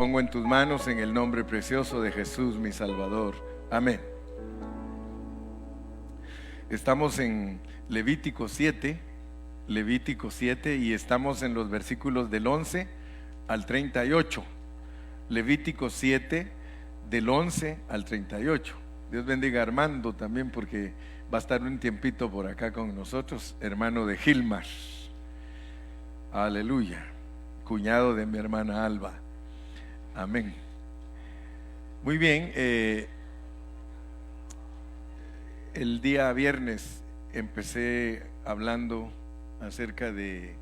Pongo en tus manos en el nombre precioso de Jesús, mi Salvador. Amén. Estamos en Levítico 7, y estamos en los versículos del 11 al 38. Levítico 7, del 11 al 38. Dios bendiga a Armando también, porque va a estar un tiempito por acá con nosotros, hermano de Gilmar. Aleluya. Cuñado de mi hermana Alba. Amén. Muy bien, el día viernes empecé hablando acerca de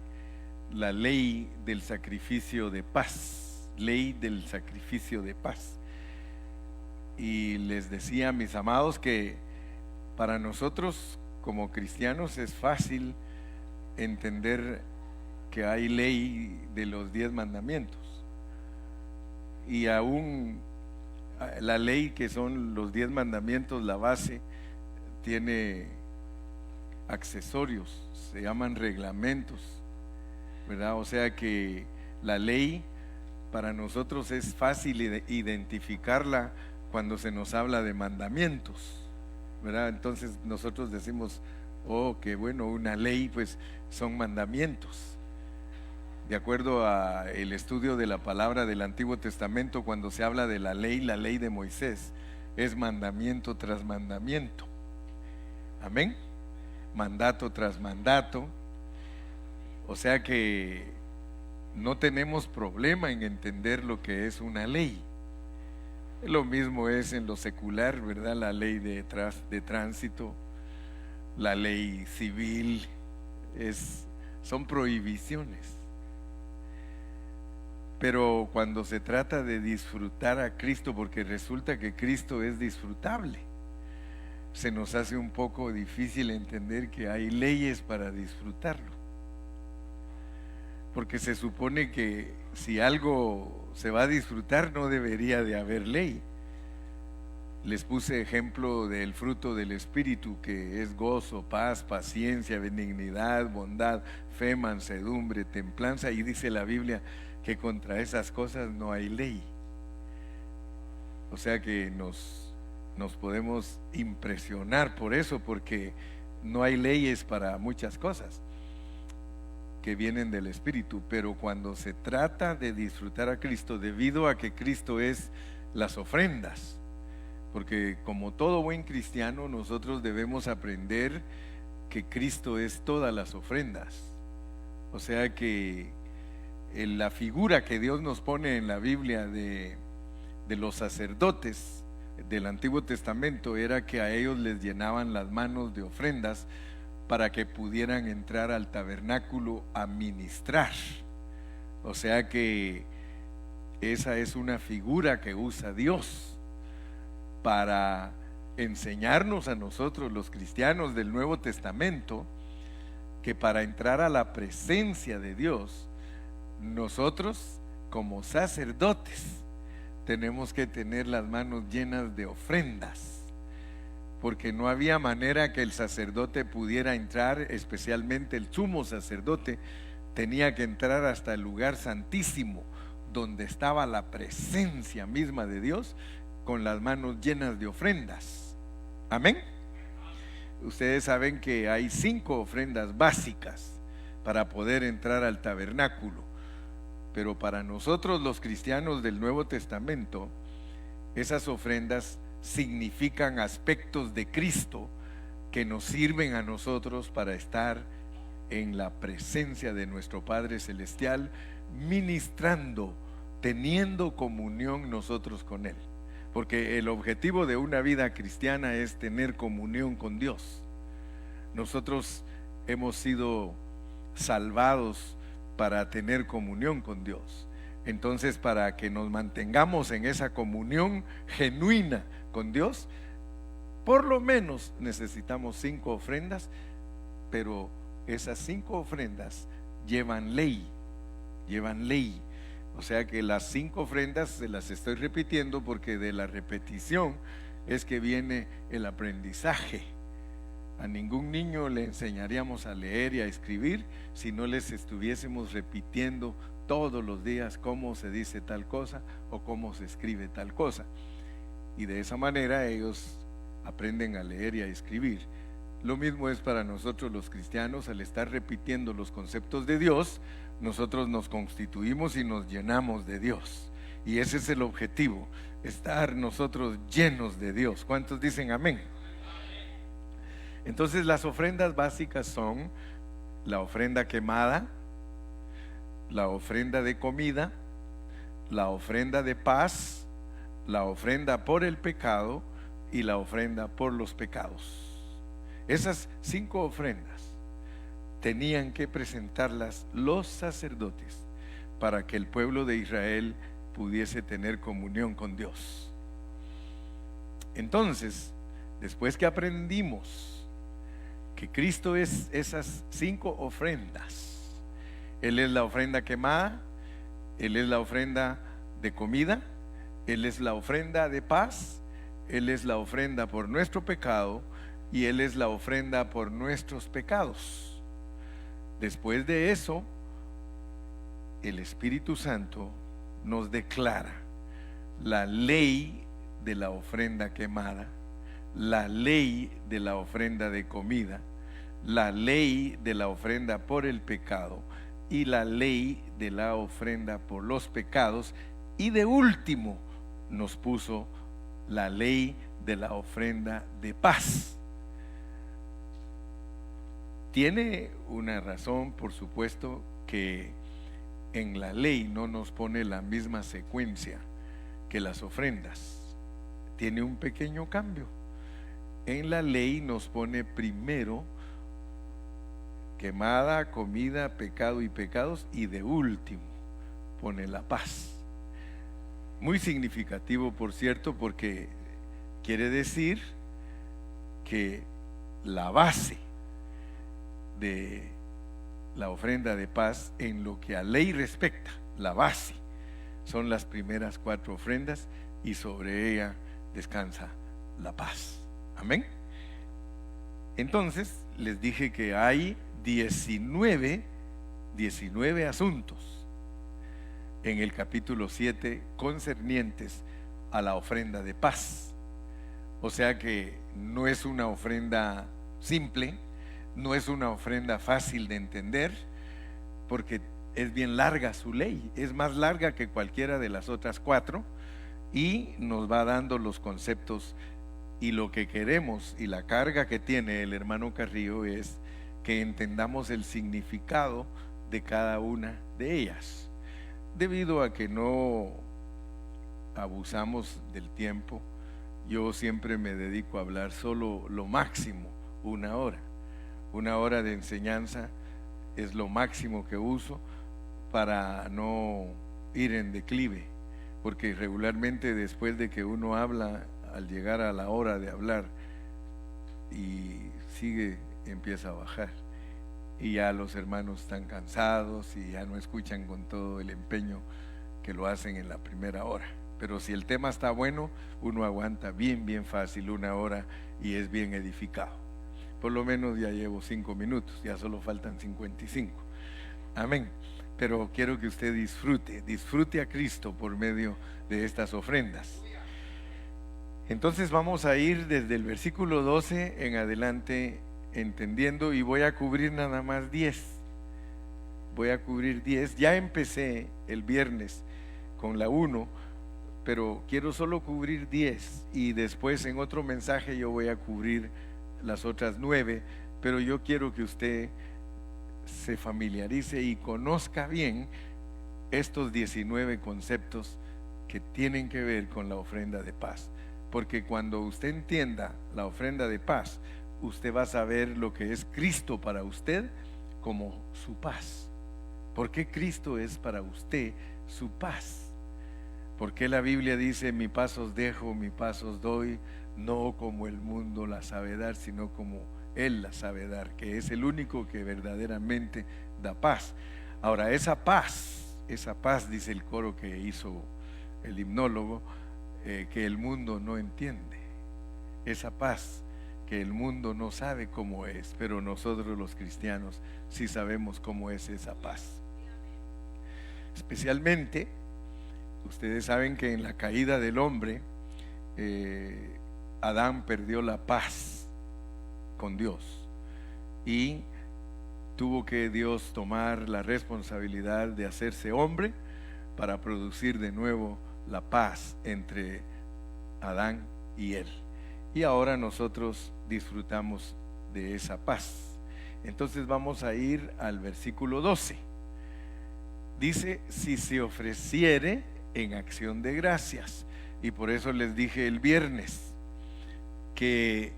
la ley del sacrificio de paz, ley del sacrificio de paz. Y les decía, mis amados, que para nosotros como cristianos es fácil entender que hay ley de los 10 mandamientos. Y aún la ley que son los 10 mandamientos, la base, tiene accesorios, se llaman reglamentos, ¿verdad? O sea que la ley para nosotros es fácil identificarla cuando se nos habla de mandamientos, ¿verdad? Entonces nosotros decimos, oh, qué bueno, una ley, pues son mandamientos. De acuerdo a el estudio de la palabra del Antiguo Testamento, cuando se habla de la ley de Moisés es mandamiento tras mandamiento. Amén. Mandato tras mandato. O sea que no tenemos problema en entender lo que es una ley. Lo mismo es en lo secular, ¿verdad? La ley de tránsito, la ley civil, son prohibiciones. Pero cuando se trata de disfrutar a Cristo, porque resulta que Cristo es disfrutable, se nos hace un poco difícil entender que hay leyes para disfrutarlo. Porque se supone que si algo se va a disfrutar no debería de haber ley. Les puse ejemplo del fruto del Espíritu, que es gozo, paz, paciencia, benignidad, bondad, fe, mansedumbre, templanza, y dice la Biblia que contra esas cosas no hay ley. O sea que nos podemos impresionar por eso, porque no hay leyes para muchas cosas que vienen del Espíritu. Pero cuando se trata de disfrutar a Cristo, debido a que Cristo es las ofrendas, porque como todo buen cristiano nosotros debemos aprender que Cristo es todas las ofrendas. O sea que la figura que Dios nos pone en la Biblia de los sacerdotes del Antiguo Testamento era que a ellos les llenaban las manos de ofrendas para que pudieran entrar al tabernáculo a ministrar. O sea que esa es una figura que usa Dios para enseñarnos a nosotros, los cristianos del Nuevo Testamento, que para entrar a la presencia de Dios, nosotros como sacerdotes tenemos que tener las manos llenas de ofrendas, porque no había manera que el sacerdote pudiera entrar, especialmente el sumo sacerdote tenía que entrar hasta el lugar santísimo, donde estaba la presencia misma de Dios, con las manos llenas de ofrendas. Amén. Ustedes saben que hay 5 ofrendas básicas para poder entrar al tabernáculo. Pero para nosotros los cristianos del Nuevo Testamento, esas ofrendas significan aspectos de Cristo que nos sirven a nosotros para estar en la presencia de nuestro Padre Celestial, ministrando, teniendo comunión nosotros con Él. Porque el objetivo de una vida cristiana es tener comunión con Dios. Nosotros hemos sido salvados para tener comunión con Dios. Entonces, para que nos mantengamos en esa comunión genuina con Dios, por lo menos necesitamos 5 ofrendas, pero esas 5 ofrendas llevan ley. O sea que las 5 ofrendas se las estoy repitiendo, porque de la repetición es que viene el aprendizaje. A ningún niño le enseñaríamos a leer y a escribir si no les estuviésemos repitiendo todos los días cómo se dice tal cosa o cómo se escribe tal cosa. Y de esa manera ellos aprenden a leer y a escribir. Lo mismo es para nosotros los cristianos. Al estar repitiendo los conceptos de Dios, nosotros nos constituimos y nos llenamos de Dios. Y ese es el objetivo, estar nosotros llenos de Dios. ¿Cuántos dicen amén? Entonces las ofrendas básicas son la ofrenda quemada, la ofrenda de comida, la ofrenda de paz, la ofrenda por el pecado y la ofrenda por los pecados. Esas 5 ofrendas tenían que presentarlas los sacerdotes para que el pueblo de Israel pudiese tener comunión con Dios. Entonces, después que aprendimos que Cristo es esas 5 ofrendas, Él es la ofrenda quemada, Él es la ofrenda de comida, Él es la ofrenda de paz, Él es la ofrenda por nuestro pecado y Él es la ofrenda por nuestros pecados. Después de eso, el Espíritu Santo nos declara la ley de la ofrenda quemada, la ley de la ofrenda de comida, la ley de la ofrenda por el pecado y la ley de la ofrenda por los pecados, y de último nos puso la ley de la ofrenda de paz. Tiene una razón, por supuesto, que en la ley no nos pone la misma secuencia que las ofrendas. Tiene un pequeño cambio. En la ley nos pone primero quemada, comida, pecado y pecados, y de último pone la paz. Muy significativo, por cierto, porque quiere decir que la base de la ofrenda de paz, en lo que a ley respecta, la base son las primeras 4 ofrendas, y sobre ella descansa la paz. Amén. Entonces les dije que hay 19 asuntos en el capítulo 7 concernientes a la ofrenda de paz. O sea que no es una ofrenda simple, no es una ofrenda fácil de entender, porque es bien larga su ley, es más larga que cualquiera de las otras 4, y nos va dando los conceptos. Y lo que queremos y la carga que tiene el hermano Carrillo es que entendamos el significado de cada una de ellas. Debido a que no abusamos del tiempo, yo siempre me dedico a hablar solo lo máximo, 1 hora. 1 hora de enseñanza es lo máximo que uso para no ir en declive, porque regularmente después de que uno habla, al llegar a la hora de hablar y empieza a bajar, y ya los hermanos están cansados y ya no escuchan con todo el empeño que lo hacen en la primera hora. Pero si el tema está bueno, uno aguanta bien fácil 1 hora y es bien edificado. Por lo menos ya llevo 5 minutos, ya solo faltan 55. Amén. Pero quiero que usted disfrute a Cristo por medio de estas ofrendas. Entonces vamos a ir desde el versículo 12 en adelante entendiendo, y voy a cubrir nada más 10. Voy a cubrir 10. Ya empecé el viernes con la 1, pero quiero solo cubrir 10, y después en otro mensaje yo voy a cubrir las otras 9, pero yo quiero que usted se familiarice y conozca bien estos 19 conceptos que tienen que ver con la ofrenda de paz. Porque cuando usted entienda la ofrenda de paz, usted va a saber lo que es Cristo para usted como su paz. ¿Por qué Cristo es para usted su paz? Porque la Biblia dice: mi paz os dejo, mi paz os doy, no como el mundo la sabe dar, sino como Él la sabe dar, que es el único que verdaderamente da paz. Ahora, esa paz, dice el coro que hizo el himnólogo, que el mundo no entiende, esa paz que el mundo no sabe cómo es, pero nosotros los cristianos sí sabemos cómo es esa paz. Especialmente, ustedes saben que en la caída del hombre, Adán perdió la paz con Dios y tuvo que Dios tomar la responsabilidad de hacerse hombre para producir de nuevo la paz entre Adán y él. Y ahora nosotros disfrutamos de esa paz. Entonces vamos a ir al versículo 12. Dice, si se ofreciere en acción de gracias. Y por eso les dije el viernes que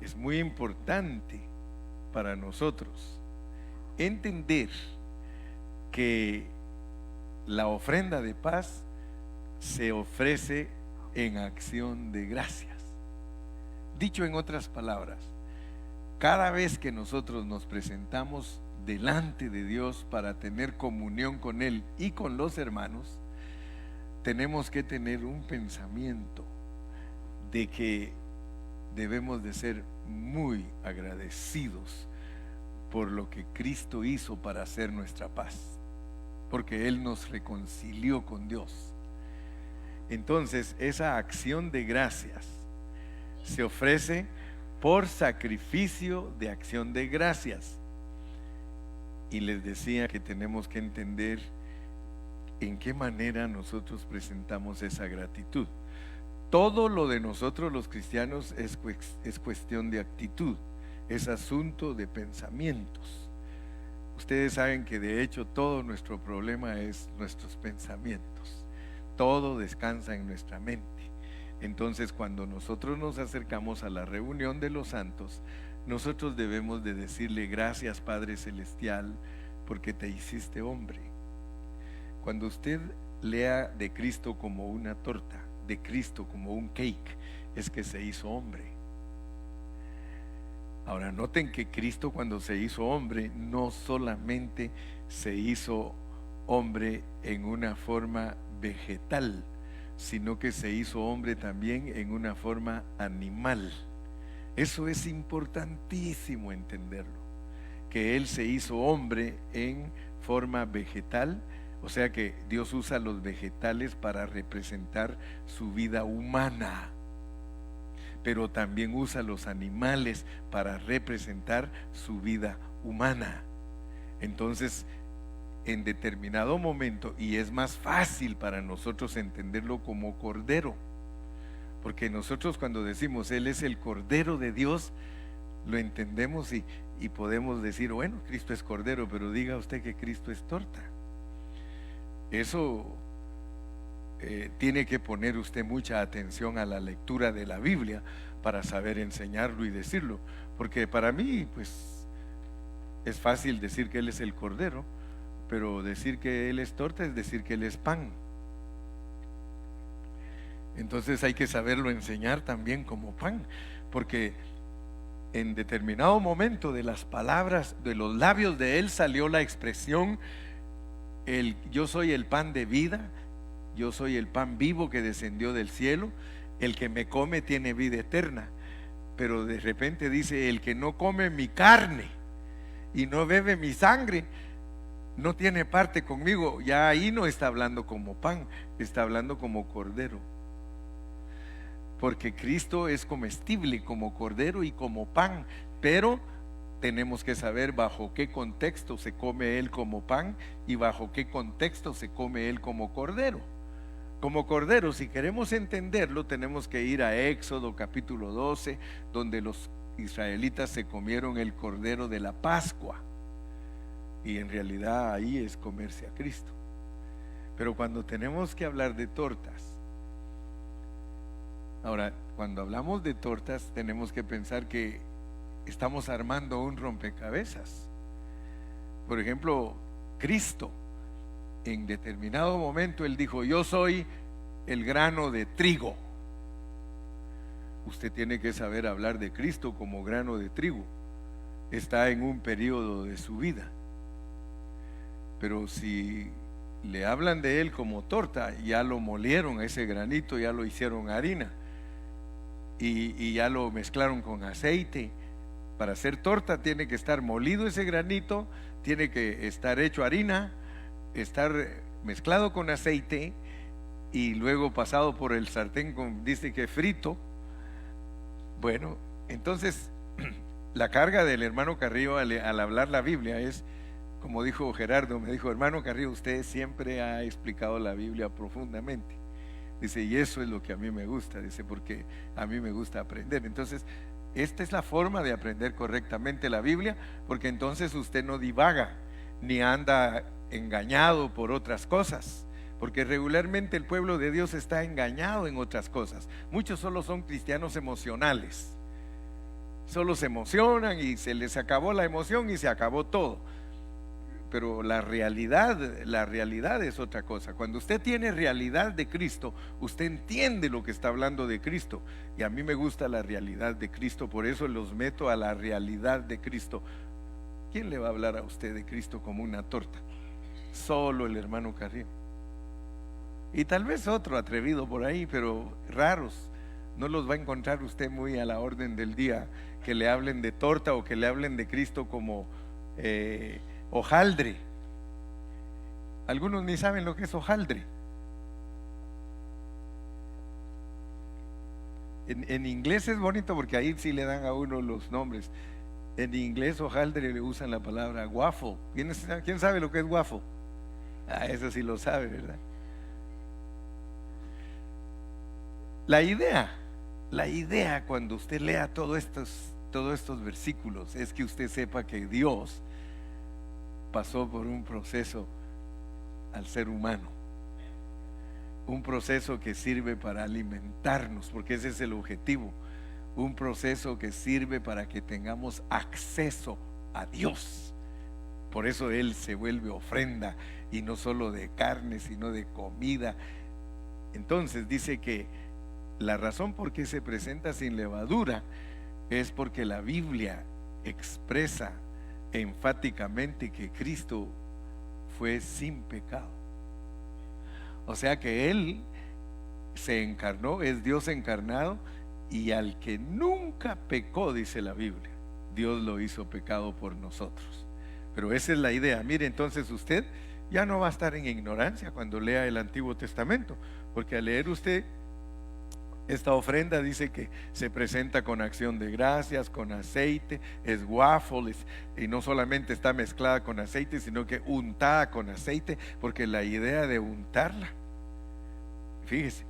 es muy importante para nosotros entender que la ofrenda de paz se ofrece en acción de gracias. Dicho en otras palabras, cada vez que nosotros nos presentamos delante de Dios para tener comunión con Él y con los hermanos, tenemos que tener un pensamiento de que debemos de ser muy agradecidos por lo que Cristo hizo para hacer nuestra paz, porque Él nos reconcilió con Dios. Entonces, esa acción de gracias se ofrece por sacrificio de acción de gracias. Y les decía que tenemos que entender en qué manera nosotros presentamos esa gratitud. Todo lo de nosotros los cristianos es cuestión de actitud, es asunto de pensamientos. Ustedes saben que de hecho todo nuestro problema es nuestros pensamientos. Todo descansa en nuestra mente. Entonces, cuando nosotros nos acercamos a la reunión de los santos, nosotros debemos de decirle gracias, Padre Celestial, porque te hiciste hombre. Cuando usted lea de Cristo como una torta, de Cristo como un cake, es que se hizo hombre. Ahora noten que Cristo, cuando se hizo hombre, no solamente se hizo hombre en una forma vegetal, sino que se hizo hombre también en una forma animal. Eso es importantísimo entenderlo, que Él se hizo hombre en forma vegetal, o sea que Dios usa los vegetales para representar su vida humana, pero también usa los animales para representar su vida humana. Entonces, en determinado momento, y es más fácil para nosotros entenderlo como cordero, porque nosotros cuando decimos Él es el Cordero de Dios, lo entendemos y podemos decir, bueno, Cristo es Cordero, pero diga usted que Cristo es torta. Eso tiene que poner usted mucha atención a la lectura de la Biblia para saber enseñarlo y decirlo, porque para mí pues es fácil decir que Él es el Cordero, pero decir que Él es torta es decir que Él es pan. Entonces hay que saberlo enseñar también como pan, porque en determinado momento de las palabras, de los labios de Él salió la expresión, yo soy el pan de vida, yo soy el pan vivo que descendió del cielo, el que me come tiene vida eterna. Pero de repente dice, el que no come mi carne y no bebe mi sangre, no tiene parte conmigo. Ya ahí no está hablando como pan, está hablando como cordero, porque Cristo es comestible como cordero y como pan, pero tenemos que saber bajo qué contexto se come Él como pan y bajo qué contexto se come Él como cordero. Como cordero, si queremos entenderlo, tenemos que ir a Éxodo capítulo 12, donde los israelitas se comieron el cordero de la Pascua, y en realidad ahí es comerse a Cristo. Pero cuando tenemos que hablar de tortas, ahora, cuando hablamos de tortas, tenemos que pensar que estamos armando un rompecabezas. Por ejemplo, Cristo, en determinado momento Él dijo, yo soy el grano de trigo. Usted tiene que saber hablar de Cristo como grano de trigo. Está en un periodo de su vida. Pero si le hablan de Él como torta, ya lo molieron ese granito, ya lo hicieron harina y ya lo mezclaron con aceite. Para hacer torta tiene que estar molido ese granito, tiene que estar hecho harina, estar mezclado con aceite y luego pasado por el sartén dice que frito. Bueno, entonces la carga del hermano Carrillo al hablar la Biblia es, como dijo Gerardo, me dijo: hermano Carrillo, usted siempre ha explicado la Biblia profundamente. Dice, y eso es lo que a mí me gusta, dice, porque a mí me gusta aprender. Entonces, esta es la forma de aprender correctamente la Biblia, porque entonces usted no divaga, ni anda engañado por otras cosas, porque regularmente el pueblo de Dios está engañado en otras cosas. Muchos solo son cristianos emocionales, solo se emocionan y se les acabó la emoción y se acabó todo. Pero la realidad es otra cosa. Cuando usted tiene realidad de Cristo, usted entiende lo que está hablando de Cristo. Y a mí me gusta la realidad de Cristo, por eso los meto a la realidad de Cristo. ¿Quién le va a hablar a usted de Cristo como una torta? Solo el hermano Carrillo. Y tal vez otro atrevido por ahí, pero raros. No los va a encontrar usted muy a la orden del día, que le hablen de torta o que le hablen de Cristo como hojaldre. Algunos ni saben lo que es hojaldre. En inglés es bonito porque ahí sí le dan a uno los nombres. En inglés hojaldre le usan la palabra waffle. ¿Quién sabe lo que es waffle? Eso sí lo sabe, ¿verdad? La idea cuando usted lea todos estos versículos es que usted sepa que Dios pasó por un proceso al ser humano, un proceso que sirve para alimentarnos, porque ese es el objetivo, un proceso que sirve para que tengamos acceso a Dios. Por eso Él se vuelve ofrenda, y no solo de carne, sino de comida. Entonces dice que la razón por qué se presenta sin levadura es porque la Biblia expresa enfáticamente que Cristo fue sin pecado. O sea que Él se encarnó, es Dios encarnado, y al que nunca pecó, dice la Biblia, Dios lo hizo pecado por nosotros. Pero esa es la idea. Mire, entonces usted ya no va a estar en ignorancia cuando lea el Antiguo Testamento, porque al leer usted esta ofrenda dice que se presenta con acción de gracias, con aceite, es waffle, y no solamente está mezclada con aceite, sino que untada con aceite, porque la idea de untarla, fíjese,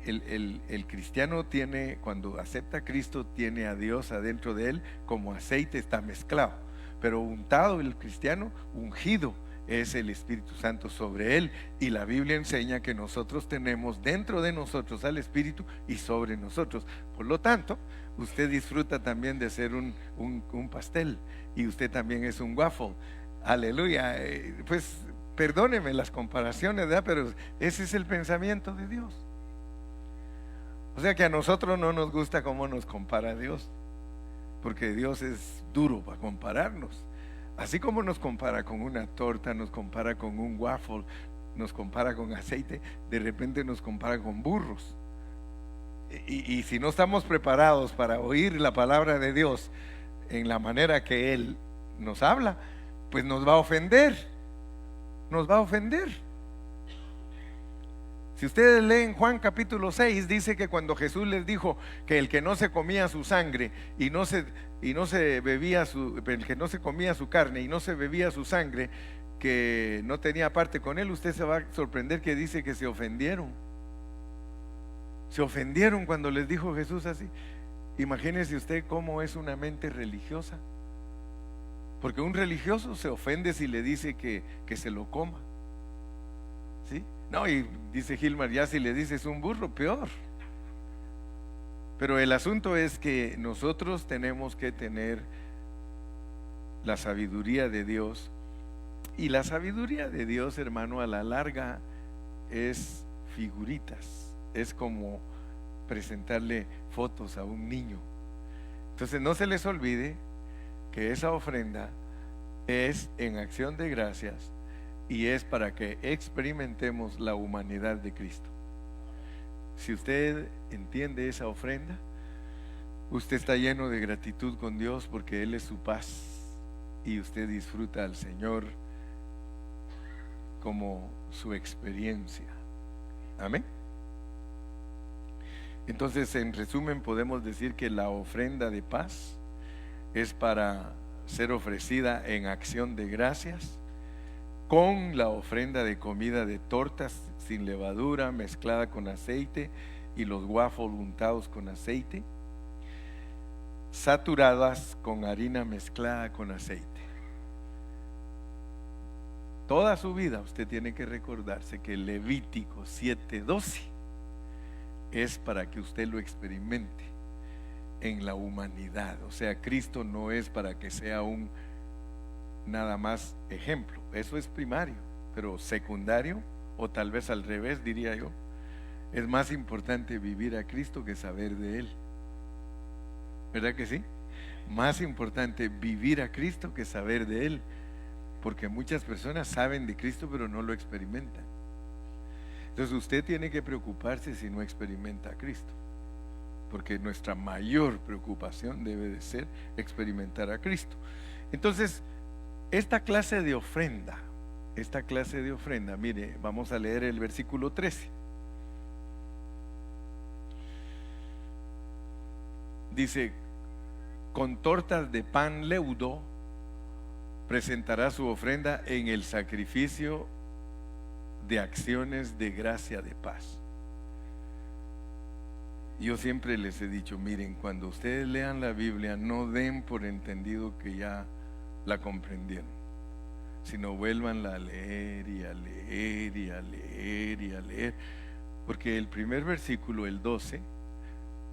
el cristiano tiene, cuando acepta a Cristo, tiene a Dios adentro de él, como aceite está mezclado, pero untado, el cristiano ungido, es el Espíritu Santo sobre él, y la Biblia enseña que nosotros tenemos dentro de nosotros al Espíritu y sobre nosotros. Por lo tanto, usted disfruta también de ser un pastel, y usted también es un waffle. Aleluya. Pues perdóneme las comparaciones, ¿verdad? Pero ese es el pensamiento de Dios. O sea que a nosotros no nos gusta cómo nos compara Dios, porque Dios es duro para compararnos. Así como nos compara con una torta, nos compara con un waffle, nos compara con aceite, de repente nos compara con burros. Y si no estamos preparados para oír la palabra de Dios en la manera que Él nos habla, pues nos va a ofender. Nos va a ofender. Si ustedes leen Juan capítulo 6, dice que cuando Jesús les dijo que el que no se comía su sangre y no se bebía el que no se comía su carne y no se bebía su sangre, que no tenía parte con él, usted se va a sorprender que dice que se ofendieron. Se ofendieron cuando les dijo Jesús así. Imagínese usted cómo es una mente religiosa, porque un religioso se ofende si le dice que se lo coma, ¿sí? No, y dice Gilmar, ya si le dices un burro, peor. Pero el asunto es que nosotros tenemos que tener la sabiduría de Dios. Y la sabiduría de Dios, hermano, a la larga es figuritas. Es como presentarle fotos a un niño. Entonces no se les olvide que esa ofrenda es en acción de gracias, y es para que experimentemos la humanidad de Cristo. Si usted entiende esa ofrenda, usted está lleno de gratitud con Dios, porque Él es su paz, y usted disfruta al Señor como su experiencia. Amén. Entonces, en resumen, podemos decir que la ofrenda de paz es para ser ofrecida en acción de gracias, con la ofrenda de comida de tortas sin levadura mezclada con aceite y los waffles untados con aceite, saturadas con harina mezclada con aceite. Toda su vida usted tiene que recordarse que Levítico 7:12 es para que usted lo experimente en la humanidad. O sea, Cristo no es para que sea un nada más ejemplo, eso es primario, pero secundario, o tal vez al revés diría yo, es más importante vivir a Cristo que saber de Él. ¿Verdad que sí? Más importante vivir a Cristo que saber de Él, porque muchas personas saben de Cristo pero no lo experimentan. Entonces usted tiene que preocuparse si no experimenta a Cristo, porque nuestra mayor preocupación debe de ser experimentar a Cristo. Entonces, esta clase de ofrenda, mire, vamos a leer el versículo 13. Dice: con tortas de pan leudo presentará su ofrenda en el sacrificio de acciones de gracia de paz. Yo siempre les he dicho, miren, cuando ustedes lean la Biblia, no den por entendido que ya la comprendieron, sino vuélvanla a leer y a leer y a leer y a leer, porque el primer versículo, el 12,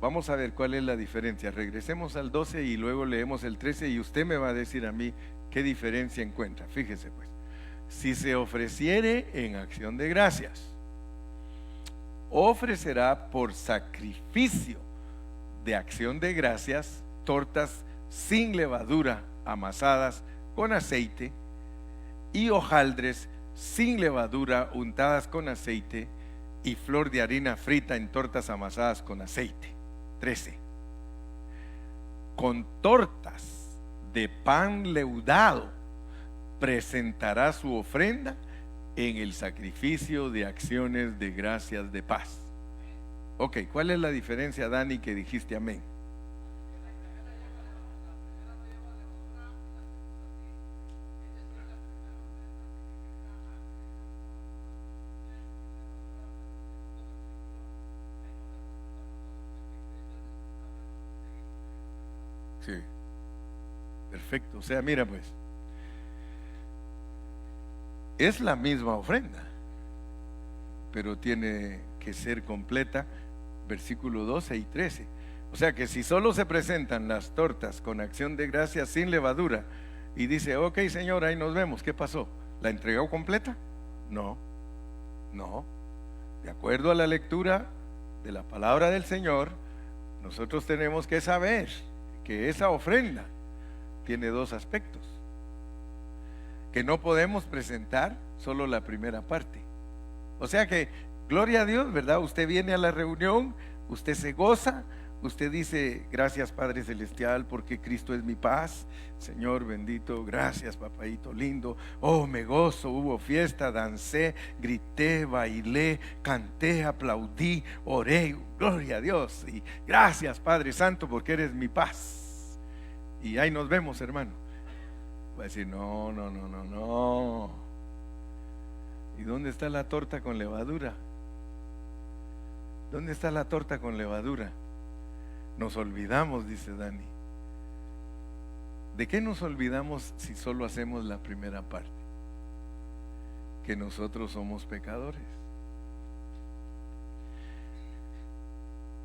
vamos a ver cuál es la diferencia. Regresemos al 12 y luego leemos el 13 y usted me va a decir a mí qué diferencia encuentra. Fíjese pues: si se ofreciere en acción de gracias, ofrecerá por sacrificio de acción de gracias tortas sin levadura amasadas con aceite y hojaldres sin levadura untadas con aceite y flor de harina frita en tortas amasadas con aceite. 13. Con tortas de pan leudado presentará su ofrenda en el sacrificio de acciones de gracias de paz. Ok, ¿cuál es la diferencia, Dani, que dijiste amén? Sí, perfecto. O sea, mira pues, es la misma ofrenda, pero tiene que ser completa, versículo 12 y 13. O sea que si solo se presentan las tortas con acción de gracias sin levadura y dice, ok Señor, ahí nos vemos, ¿qué pasó? ¿La entregó completa? No, no. De acuerdo a la lectura de la palabra del Señor, nosotros tenemos que saber que esa ofrenda tiene dos aspectos, que no podemos presentar solo la primera parte. O sea que, gloria a Dios, ¿verdad? Usted viene a la reunión, usted se goza, usted dice, gracias Padre Celestial, porque Cristo es mi paz. Señor bendito, gracias papaito lindo. Oh, me gozo, hubo fiesta, dancé, grité, bailé, canté, aplaudí, oré, gloria a Dios. Y gracias Padre Santo, porque eres mi paz. Y ahí nos vemos, hermano. Va a decir, no. ¿Y dónde está la torta con levadura? ¿Dónde está la torta con levadura? Nos olvidamos, dice Dani. ¿De qué nos olvidamos si solo hacemos la primera parte? Que nosotros somos pecadores.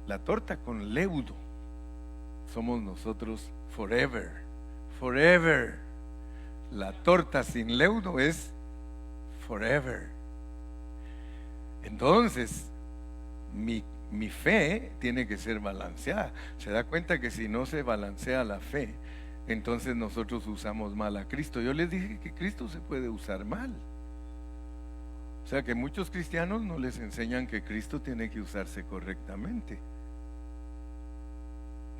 La torta con leudo somos nosotros forever, forever. La torta sin leudo es forever. Entonces, mi fe tiene que ser balanceada. Se da cuenta que si no se balancea la fe, entonces nosotros usamos mal a Cristo. Yo les dije que Cristo se puede usar mal. O sea que muchos cristianos no les enseñan que Cristo tiene que usarse correctamente.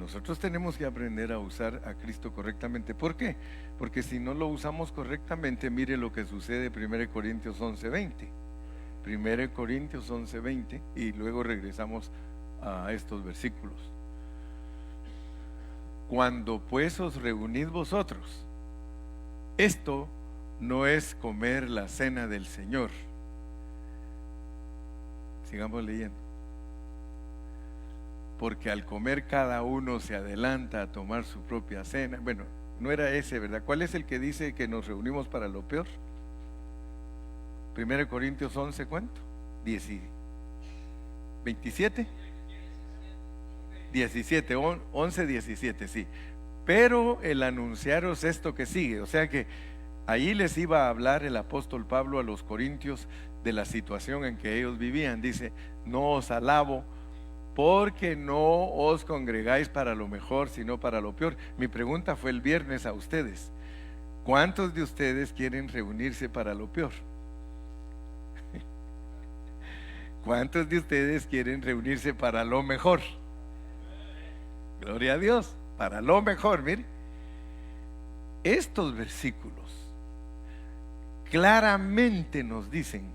Nosotros tenemos que aprender a usar a Cristo correctamente. ¿Por qué? Porque si no lo usamos correctamente, mire lo que sucede en 1 Corintios 11:20. 1 Corintios 11:20, y luego regresamos a estos versículos. Cuando pues os reunís vosotros, esto no es comer la cena del Señor. Sigamos leyendo. Porque al comer cada uno se adelanta a tomar su propia cena. Bueno, no era ese, ¿verdad? ¿Cuál es el que dice que nos reunimos para lo peor? 1 Corintios 11, ¿cuánto? 27. 17, 11, 17, sí. Pero el anunciaros esto que sigue, o sea que ahí les iba a hablar el apóstol Pablo a los corintios de la situación en que ellos vivían. Dice: no os alabo, porque no os congregáis para lo mejor, sino para lo peor. Mi pregunta fue el viernes a ustedes: ¿cuántos de ustedes quieren reunirse para lo peor? ¿Cuántos de ustedes quieren reunirse para lo mejor? Gloria a Dios, para lo mejor. Mire, estos versículos claramente nos dicen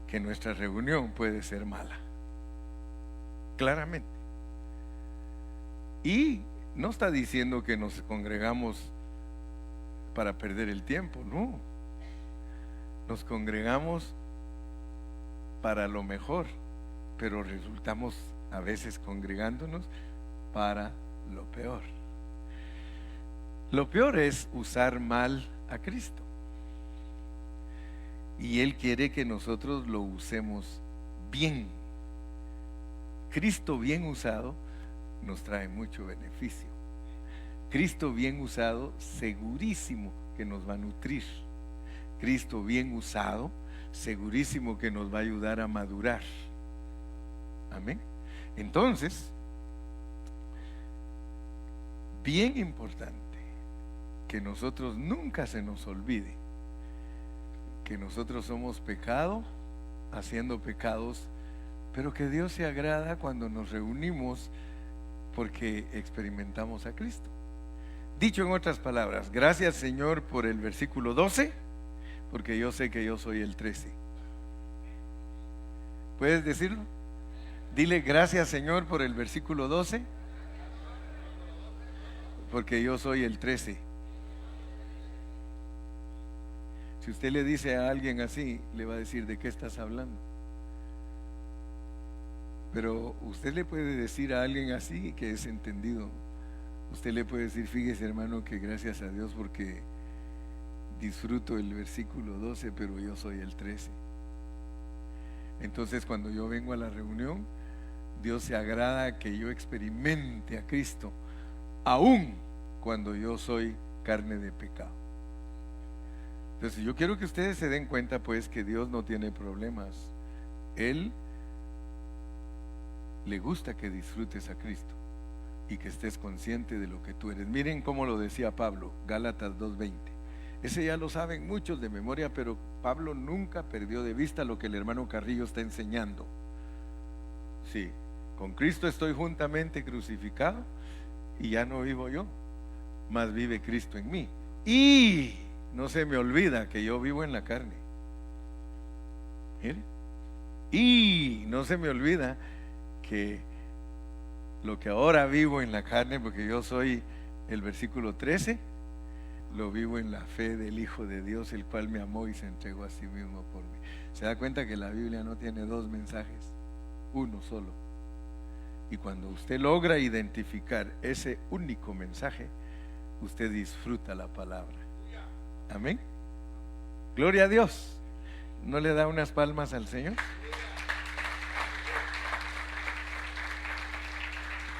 que nuestra reunión puede ser mala. Claramente. Y no está diciendo que nos congregamos para perder el tiempo, no. Nos congregamos para lo mejor, pero resultamos a veces congregándonos para lo peor. Lo peor es usar mal a Cristo. Y Él quiere que nosotros lo usemos bien. Cristo bien usado nos trae mucho beneficio. Cristo bien usado, segurísimo que nos va a nutrir. Cristo bien usado, segurísimo que nos va a ayudar a madurar. Amén. Entonces, bien importante que nosotros nunca se nos olvide que nosotros somos pecado, haciendo pecados, pero que Dios se agrada cuando nos reunimos porque experimentamos a Cristo. Dicho en otras palabras, gracias Señor por el versículo 12, porque yo sé que yo soy el 13. ¿Puedes decirlo? Dile: gracias Señor por el versículo 12, porque yo soy el 13. Si usted le dice a alguien así, le va a decir: ¿de qué estás hablando? Pero usted le puede decir a alguien así que es entendido. Usted le puede decir: fíjese hermano, que gracias a Dios porque disfruto el versículo 12, pero yo soy el 13. Entonces cuando yo vengo a la reunión, Dios se agrada que yo experimente a Cristo, aún cuando yo soy carne de pecado. Entonces yo quiero que ustedes se den cuenta pues que Dios no tiene problemas. Él le gusta que disfrutes a Cristo y que estés consciente de lo que tú eres. Miren cómo lo decía Pablo, Gálatas 2:20. Ese ya lo saben muchos de memoria, pero Pablo nunca perdió de vista lo que el hermano Carrillo está enseñando. Sí, con Cristo estoy juntamente crucificado y ya no vivo yo, mas vive Cristo en mí. Y no se me olvida que yo vivo en la carne. Mire. Y no se me olvida que lo que ahora vivo en la carne, porque yo soy el versículo 13, lo vivo en la fe del Hijo de Dios, el cual me amó y se entregó a sí mismo por mí. Se da cuenta que la Biblia no tiene dos mensajes, uno solo. Y cuando usted logra identificar ese único mensaje, usted disfruta la palabra. Amén. Gloria a Dios. ¿No le da unas palmas al Señor?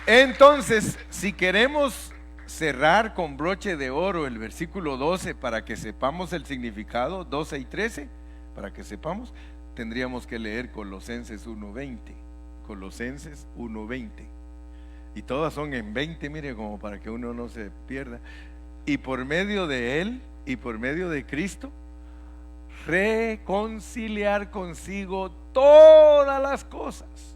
Entonces, si queremos cerrar con broche de oro el versículo 12 para que sepamos el significado, 12 y 13, para que sepamos, tendríamos que leer Colosenses 1:20. Colosenses 1:20. Y todas son en 20, mire, como para que uno no se pierda. Y por medio de Él y por medio de Cristo, reconciliar consigo todas las cosas.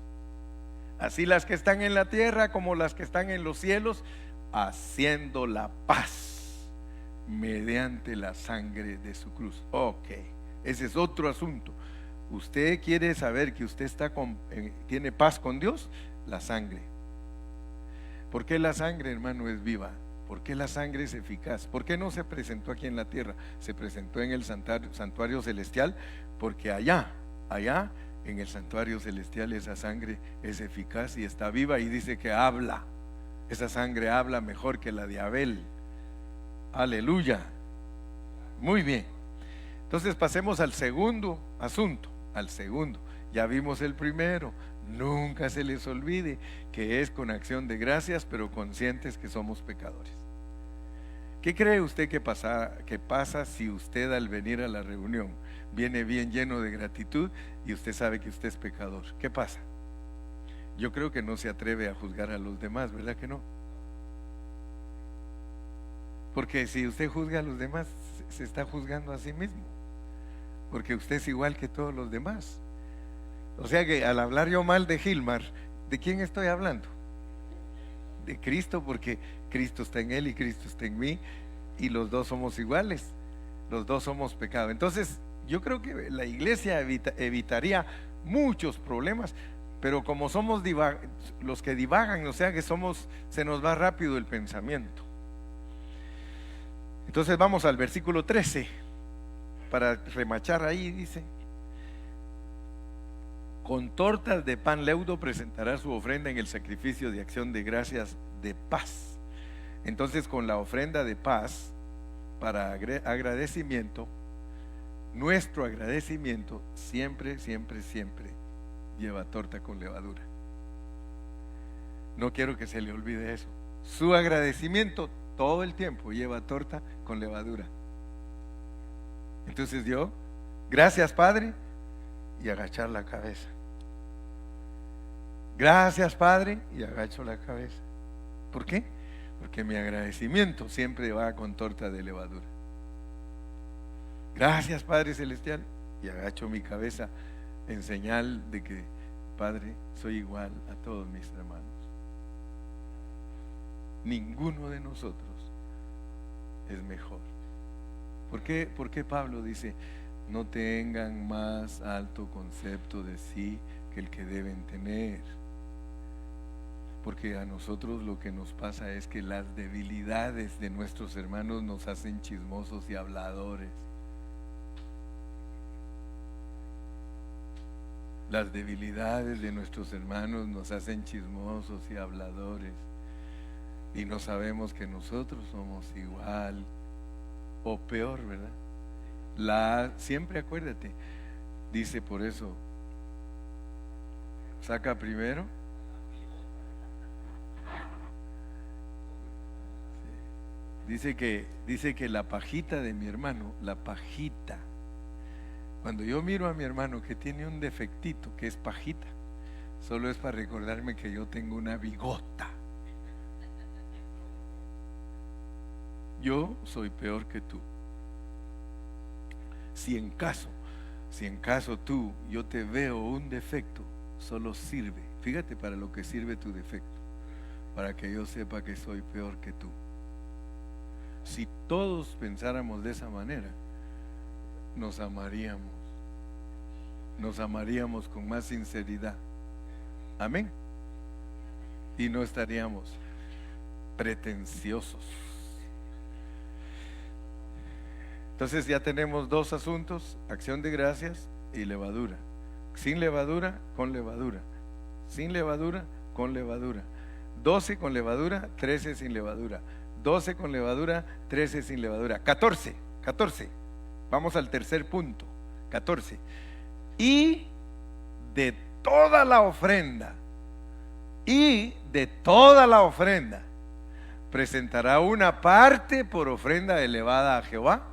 así las que están en la tierra como las que están en los cielos, haciendo la paz mediante la sangre de su cruz. Ok, ese es otro asunto. Usted quiere saber que usted tiene paz con Dios, la sangre. ¿Por qué la sangre, hermano, es viva? ¿Por qué la sangre es eficaz? ¿Por qué no se presentó aquí en la tierra? Se presentó en el santuario celestial, porque allá en el santuario celestial esa sangre es eficaz y está viva, y dice que habla. Esa sangre habla mejor que la de Abel. Aleluya. Muy bien. Entonces pasemos al segundo asunto, al segundo. Ya vimos el primero. Nunca se les olvide que es con acción de gracias, pero conscientes que somos pecadores. ¿Qué cree usted que pasa si usted, al venir a la reunión, viene bien lleno de gratitud y usted sabe que usted es pecador? ¿Qué pasa? Yo creo que no se atreve a juzgar a los demás, ¿verdad que no? Porque si usted juzga a los demás, se está juzgando a sí mismo, porque usted es igual que todos los demás. O sea que al hablar yo mal de Gilmar, ¿de quién estoy hablando? De Cristo, porque Cristo está en él y Cristo está en mí, y los dos somos iguales, los dos somos pecado. Entonces yo creo que la iglesia evitaría muchos problemas, pero como somos los que divagan, o sea que se nos va rápido el pensamiento. Entonces vamos al versículo 13 para remachar ahí. Dice: con tortas de pan leudo presentará su ofrenda en el sacrificio de acción de gracias de paz. Entonces, con la ofrenda de paz para agradecimiento, nuestro agradecimiento siempre lleva torta con levadura. No quiero que se le olvide eso. Su agradecimiento todo el tiempo lleva torta con levadura. Entonces yo, gracias Padre, y agachar la cabeza. Gracias Padre, y agacho la cabeza. ¿Por qué? Porque mi agradecimiento siempre va con torta de levadura. Gracias Padre Celestial, y agacho mi cabeza en señal de que, Padre, soy igual a todos mis hermanos. Ninguno de nosotros es mejor. ¿Por qué Pablo dice: no tengan más alto concepto de sí que el que deben tener? Porque a nosotros lo que nos pasa es que las debilidades de nuestros hermanos nos hacen chismosos y habladores. Las debilidades de nuestros hermanos nos hacen chismosos y habladores, y no sabemos que nosotros somos igual o peor, ¿verdad? Siempre acuérdate, dice, por eso, saca primero. Dice que la pajita de mi hermano, la pajita, cuando yo miro a mi hermano que tiene un defectito que es pajita, solo es para recordarme que yo tengo una bigota. Yo soy peor que tú. Si en caso yo te veo un defecto, solo sirve, fíjate para lo que sirve tu defecto, para que yo sepa que soy peor que tú. Si todos pensáramos de esa manera, nos amaríamos con más sinceridad. Amén. Y no estaríamos pretenciosos. Entonces ya tenemos dos asuntos: acción de gracias y levadura. Sin levadura, con levadura. Sin levadura, con levadura. 12 con levadura, 13 sin levadura. 12 con levadura, 13 sin levadura. 14. Vamos al tercer punto. 14. Y de toda la ofrenda, presentará una parte por ofrenda elevada a Jehová,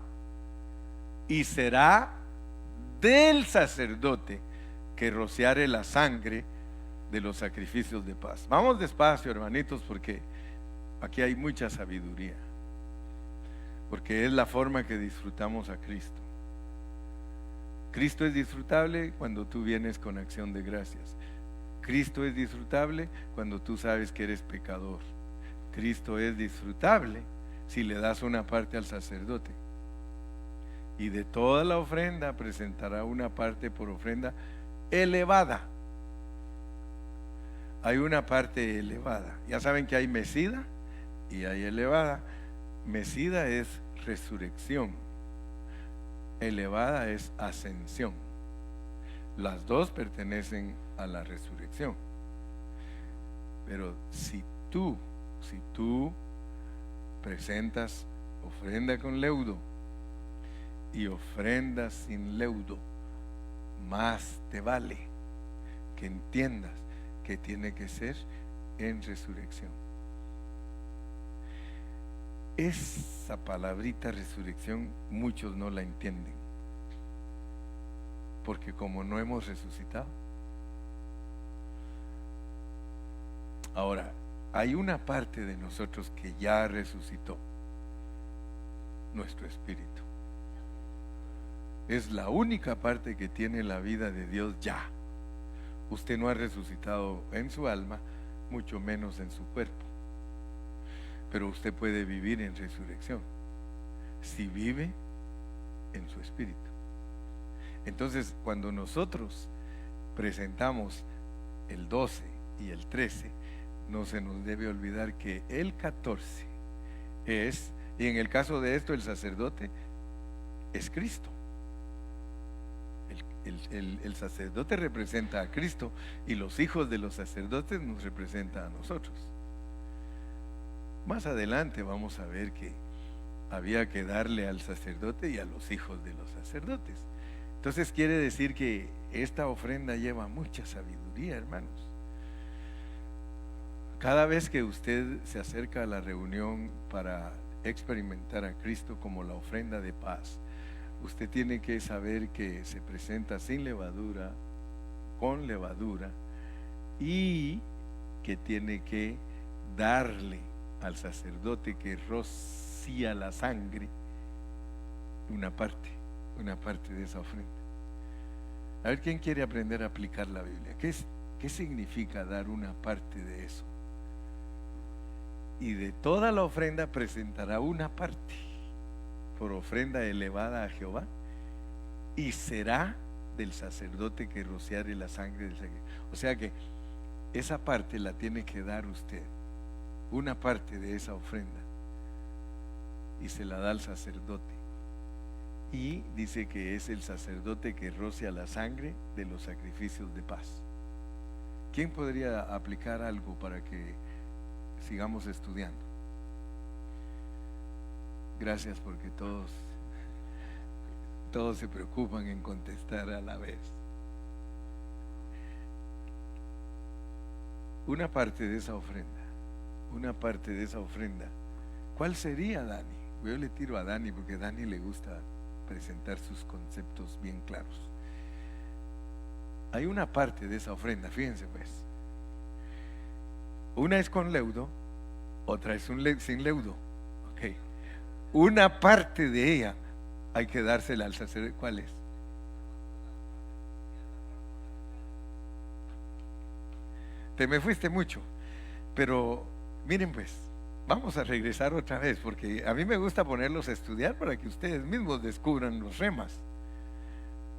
y será del sacerdote que rociare la sangre de los sacrificios de paz. Vamos despacio, hermanitos, porque aquí hay mucha sabiduría, porque es la forma que disfrutamos a Cristo. Cristo es disfrutable cuando tú vienes con acción de gracias. Cristo es disfrutable cuando tú sabes que eres pecador. Cristo es disfrutable si le das una parte al sacerdote. Y de toda la ofrenda presentará una parte por ofrenda elevada. Hay una parte elevada. Ya saben que hay mecida y hay elevada. Mecida es resurrección. Elevada es ascensión. Las dos pertenecen a la resurrección. Pero si tú presentas ofrenda con leudo y ofrenda sin leudo, más te vale que entiendas que tiene que ser en resurrección. Esa palabrita resurrección muchos no la entienden, porque como no hemos resucitado. Ahora, hay una parte de nosotros que ya resucitó, nuestro espíritu. Es la única parte que tiene la vida de Dios ya. Usted no ha resucitado en su alma, mucho menos en su cuerpo. Pero usted puede vivir en resurrección si vive en su espíritu. Entonces, cuando nosotros presentamos el 12 y el 13, no se nos debe olvidar que el 14 es, y en el caso de esto el sacerdote es Cristo. El sacerdote representa a Cristo y los hijos de los sacerdotes nos representan a nosotros. Más adelante vamos a ver que había que darle al sacerdote y a los hijos de los sacerdotes. Entonces quiere decir que esta ofrenda lleva mucha sabiduría, hermanos. Cada vez que usted se acerca a la reunión para experimentar a Cristo como la ofrenda de paz, usted tiene que saber que se presenta sin levadura, con levadura, y que tiene que darle al sacerdote que rocía la sangre una parte de esa ofrenda. A ver, ¿quién quiere aprender a aplicar la Biblia? ¿Qué significa dar una parte de eso? Y de toda la ofrenda presentará una parte por ofrenda elevada a Jehová, y será del sacerdote que rociare la sangre del sacrificio. O sea que esa parte la tiene que dar usted, una parte de esa ofrenda, y se la da al sacerdote. Y dice que es el sacerdote que rocia la sangre de los sacrificios de paz. ¿Quién podría aplicar algo para que sigamos estudiando? Gracias, porque todos se preocupan en contestar a la vez. Una parte de esa ofrenda, ¿cuál sería, Dani? Yo le tiro a Dani porque a Dani le gusta presentar sus conceptos bien claros. Hay una parte de esa ofrenda, fíjense pues. Una es con leudo, otra es sin leudo. Okay. Una parte de ella hay que dársela al sacerdote. ¿Cuál es? Te me fuiste mucho, pero miren pues, vamos a regresar otra vez, porque a mí me gusta ponerlos a estudiar para que ustedes mismos descubran los remas.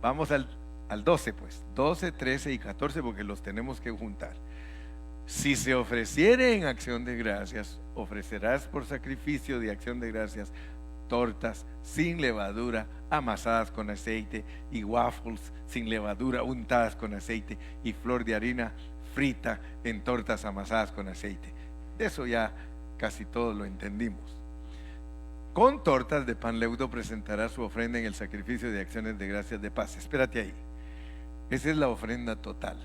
Vamos al 12 pues, 12, 13 y 14, porque los tenemos que juntar. Si se ofreciere en acción de gracias, ofrecerás por sacrificio de acción de gracias tortas sin levadura, amasadas con aceite, y waffles sin levadura, untadas con aceite, y flor de harina frita en tortas amasadas con aceite. De eso ya casi todos lo entendimos. Con tortas de pan leudo presentará su ofrenda en el sacrificio de acciones de gracias de paz. Espérate ahí. Esa es la ofrenda total.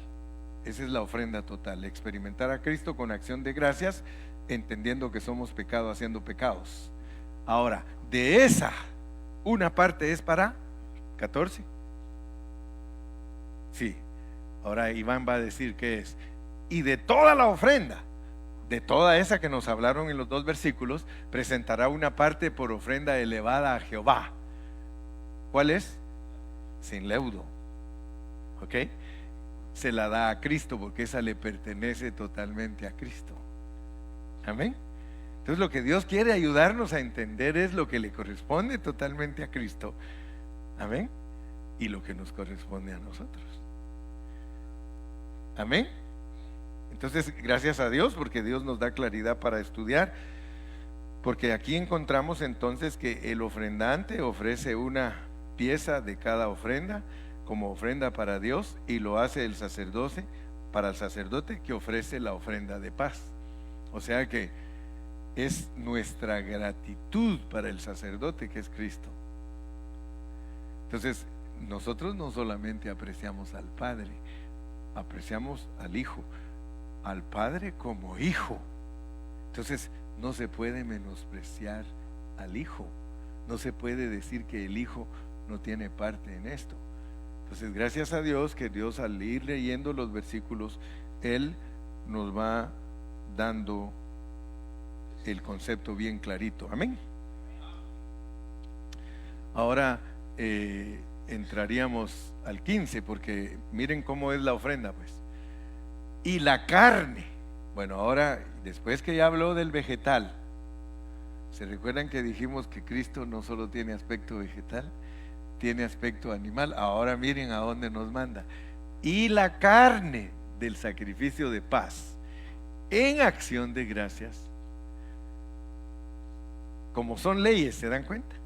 Experimentar a Cristo con acción de gracias, entendiendo que somos pecado haciendo pecados. Ahora, de esa, una parte es para 14. Sí. Ahora Iván va a decir qué es. Y de toda la ofrenda, de toda esa que nos hablaron en los 2 versículos, presentará una parte por ofrenda elevada a Jehová. ¿Cuál es? Sin leudo. ¿Ok? se la da a Cristo, porque esa le pertenece totalmente a Cristo. Amén. Entonces lo que Dios quiere ayudarnos a entender es lo que le corresponde totalmente a Cristo. Amén. Y lo que nos corresponde a nosotros. Amén. Entonces, gracias a Dios, porque Dios nos da claridad para estudiar. Porque aquí encontramos entonces que el ofrendante ofrece una pieza de cada ofrenda como ofrenda para Dios, y lo hace el sacerdote para el sacerdote que ofrece la ofrenda de paz. O sea que es nuestra gratitud para el sacerdote, que es Cristo. Entonces, nosotros no solamente apreciamos al Padre, apreciamos al Hijo, al Padre como Hijo. Entonces, no se puede menospreciar al Hijo. No se puede decir que el Hijo no tiene parte en esto. Entonces, gracias a Dios, que Dios, al ir leyendo los versículos, Él nos va dando el concepto bien clarito. Amén. Ahora entraríamos al 15, porque miren cómo es la ofrenda, pues. Y la carne. Bueno, ahora, después que ya habló del vegetal, ¿se recuerdan que dijimos que Cristo no solo tiene aspecto vegetal, tiene aspecto animal? Ahora miren a dónde nos manda. Y la carne del sacrificio de paz, en acción de gracias, como son leyes, ¿se dan cuenta?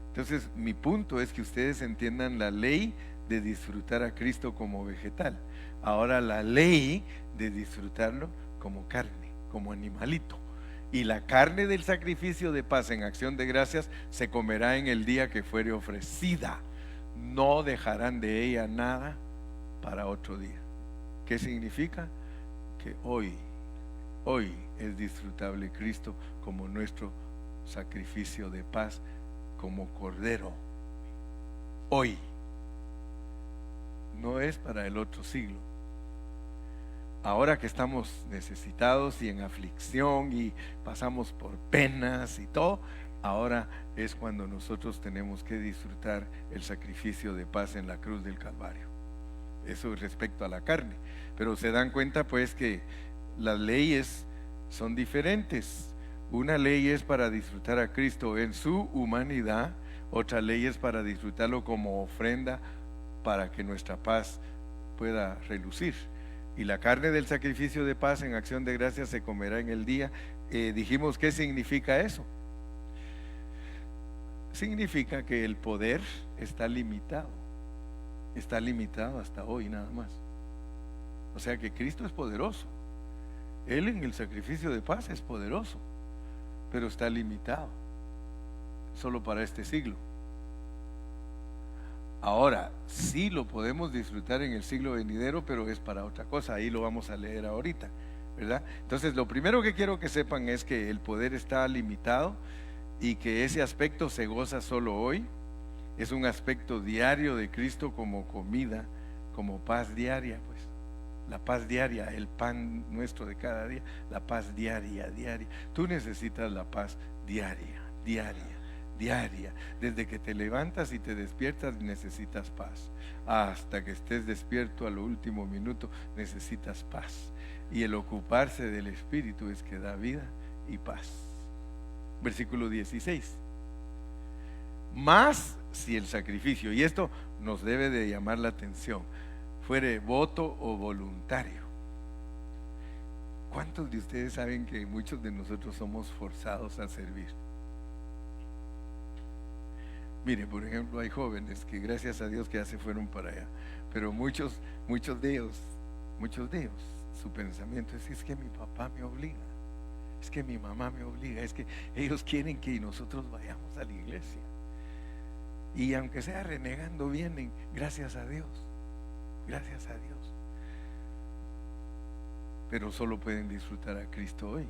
Entonces, mi punto es que ustedes entiendan la ley de disfrutar a Cristo como vegetal. Ahora la ley de disfrutarlo como carne, como animalito. Y la carne del sacrificio de paz en acción de gracias se comerá en el día que fuere ofrecida. No dejarán de ella nada para otro día. ¿Qué significa? Que hoy es disfrutable Cristo como nuestro sacrificio de paz, como cordero. Hoy. No es para el otro siglo. Ahora que estamos necesitados y en aflicción y pasamos por penas y todo, ahora es cuando nosotros tenemos que disfrutar el sacrificio de paz en la cruz del Calvario. Eso respecto a la carne. Pero se dan cuenta pues que las leyes son diferentes. Una ley es para disfrutar a Cristo en su humanidad, otra ley es para disfrutarlo como ofrenda para que nuestra paz pueda relucir. Y la carne del sacrificio de paz en acción de gracias se comerá en el día. Dijimos, ¿qué significa eso? Significa que el poder está limitado hasta hoy nada más. O sea que Cristo es poderoso. Él en el sacrificio de paz es poderoso, pero está limitado solo para este siglo. Ahora, sí lo podemos disfrutar en el siglo venidero, pero es para otra cosa. Ahí lo vamos a leer ahorita, ¿verdad? Entonces, lo primero que quiero que sepan es que el poder está limitado y que ese aspecto se goza solo hoy. Es un aspecto diario de Cristo como comida, como paz diaria, pues. La paz diaria, el pan nuestro de cada día, la paz diaria. Tú necesitas la paz diaria. Desde que te levantas y te despiertas necesitas paz. Hasta que estés despierto al último minuto necesitas paz. Y el ocuparse del Espíritu es que da vida y paz. Versículo 16. Más si el sacrificio, y esto nos debe de llamar la atención, fuere voto o voluntario. ¿Cuántos de ustedes saben que muchos de nosotros somos forzados a servir? Mire, por ejemplo, hay jóvenes que gracias a Dios que ya se fueron para allá, pero muchos de ellos, su pensamiento es que mi papá me obliga, es que mi mamá me obliga, es que ellos quieren que nosotros vayamos a la iglesia. Y aunque sea renegando, vienen, gracias a Dios. Pero solo pueden disfrutar a Cristo hoy.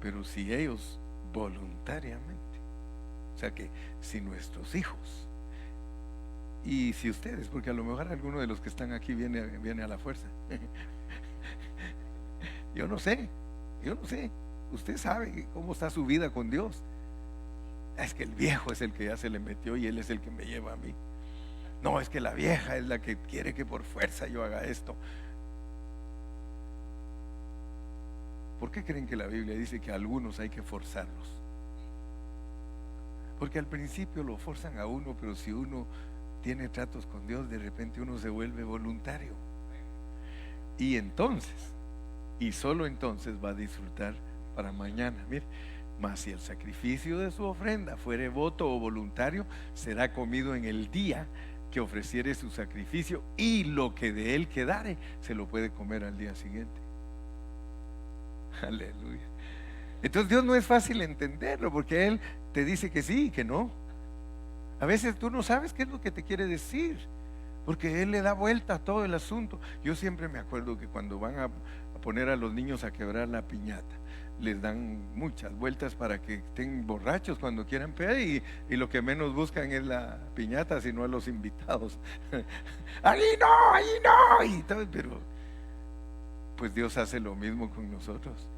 Pero si ellos voluntariamente, o sea que si nuestros hijos, y si ustedes, porque a lo mejor alguno de los que están aquí viene a la fuerza. Yo no sé, usted sabe cómo está su vida con Dios. Es que el viejo es el que ya se le metió y él es el que me lleva a mí. No, es que la vieja es la que quiere que por fuerza yo haga esto. ¿Por qué creen que la Biblia dice que a algunos hay que forzarlos? Porque al principio lo forzan a uno, pero si uno tiene tratos con Dios, de repente uno se vuelve voluntario. Y entonces, y solo entonces va a disfrutar para mañana. Mire, mas si el sacrificio de su ofrenda fuere voto o voluntario, será comido en el día que ofreciere su sacrificio, y lo que de él quedare se lo puede comer al día siguiente. Aleluya. Entonces Dios no es fácil entenderlo, porque Él te dice que sí y que no. A veces tú no sabes qué es lo que te quiere decir, porque Él le da vuelta a todo el asunto. Yo siempre me acuerdo que cuando van a poner a los niños a quebrar la piñata, les dan muchas vueltas para que estén borrachos cuando quieran pegar, y lo que menos buscan es la piñata, sino a los invitados. Ahí no, y todo, pero pues Dios hace lo mismo con nosotros.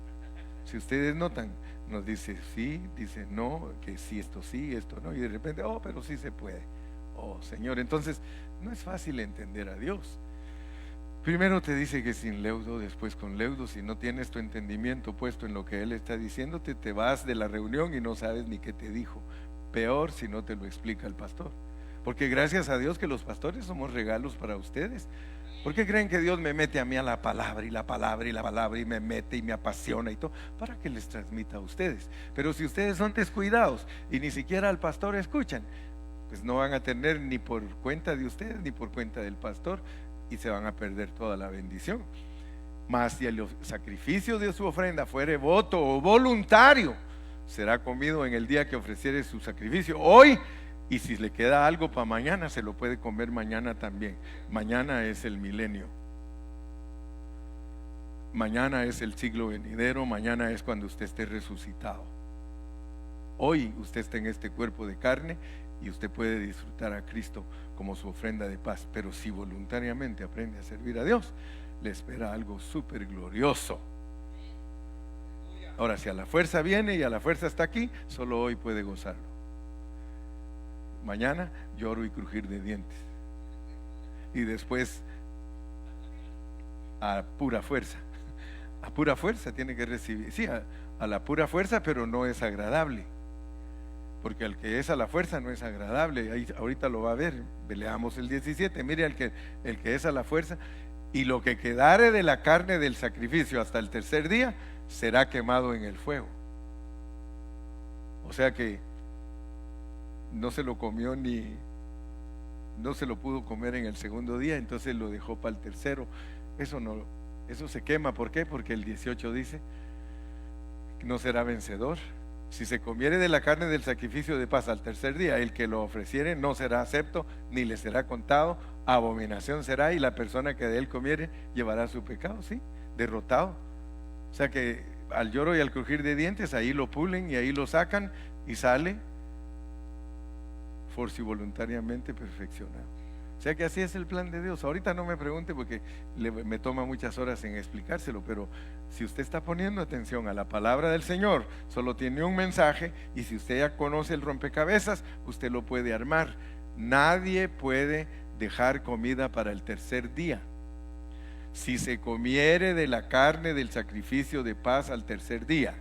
Si ustedes notan, nos dice sí, dice no, que sí, esto no, y de repente, oh, pero sí se puede. Oh, Señor, entonces no es fácil entender a Dios. Primero te dice que sin leudo, después con leudo. Si no tienes tu entendimiento puesto en lo que Él está diciéndote, te vas de la reunión y no sabes ni qué te dijo. Peor si no te lo explica el pastor. Porque gracias a Dios que los pastores somos regalos para ustedes. ¿Por qué creen que Dios me mete a mí a la palabra y la palabra y la palabra, y me mete y me apasiona y todo? Para que les transmita a ustedes. Pero si ustedes son descuidados y ni siquiera al pastor escuchan, pues no van a tener ni por cuenta de ustedes ni por cuenta del pastor, y se van a perder toda la bendición. Mas si el sacrificio de su ofrenda fuere voto o voluntario, será comido en el día que ofreciere su sacrificio hoy. Y si le queda algo para mañana, se lo puede comer mañana también. Mañana es el milenio. Mañana es el siglo venidero. Mañana es cuando usted esté resucitado. Hoy usted está en este cuerpo de carne y usted puede disfrutar a Cristo como su ofrenda de paz. Pero si voluntariamente aprende a servir a Dios, le espera algo súper glorioso. Ahora, si a la fuerza viene y a la fuerza está aquí, solo hoy puede gozarlo. Mañana lloro y crujir de dientes, y después a pura fuerza tiene que recibir, sí, a la pura fuerza, pero no es agradable, porque al que es a la fuerza no es agradable. Ahí, ahorita lo va a ver, leamos el 17, mire, el que es a la fuerza, y lo que quedare de la carne del sacrificio hasta el tercer día será quemado en el fuego. O sea que no se lo comió no se lo pudo comer en el segundo día, entonces lo dejó para el tercero. Eso se quema. ¿Por qué? Porque el 18 dice que no será vencedor. Si se comiere de la carne del sacrificio de paz al tercer día, el que lo ofreciere no será acepto, ni le será contado, abominación será, y la persona que de él comiere llevará su pecado, ¿sí? Derrotado. O sea que al lloro y al crujir de dientes, ahí lo pulen y ahí lo sacan y sale y voluntariamente perfeccionado. O sea que así es el plan de Dios. Ahorita no me pregunte porque me toma muchas horas en explicárselo, pero si usted está poniendo atención a la palabra del Señor, solo tiene un mensaje, y si usted ya conoce el rompecabezas, usted lo puede armar. Nadie puede dejar comida para el tercer día. Si se comiere de la carne del sacrificio de paz al tercer día,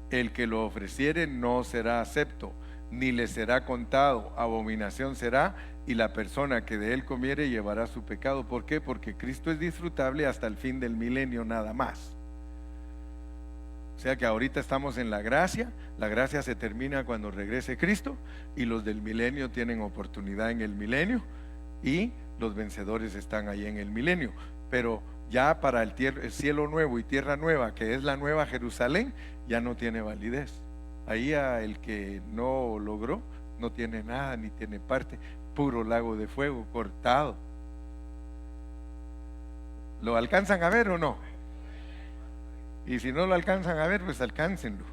el que lo ofreciere no será acepto, ni le será contado, abominación será, y la persona que de él comiere llevará su pecado. ¿Por qué? Porque Cristo es disfrutable hasta el fin del milenio, nada más. O sea que ahorita estamos en la gracia se termina cuando regrese Cristo, y los del milenio tienen oportunidad en el milenio, y los vencedores están ahí en el milenio. Pero ya para el cielo nuevo y tierra nueva, que es la nueva Jerusalén, ya no tiene validez. Ahí el que no logró no tiene nada, ni tiene parte, puro lago de fuego cortado. ¿Lo alcanzan a ver o no? Y si no lo alcanzan a ver, pues alcáncenlo.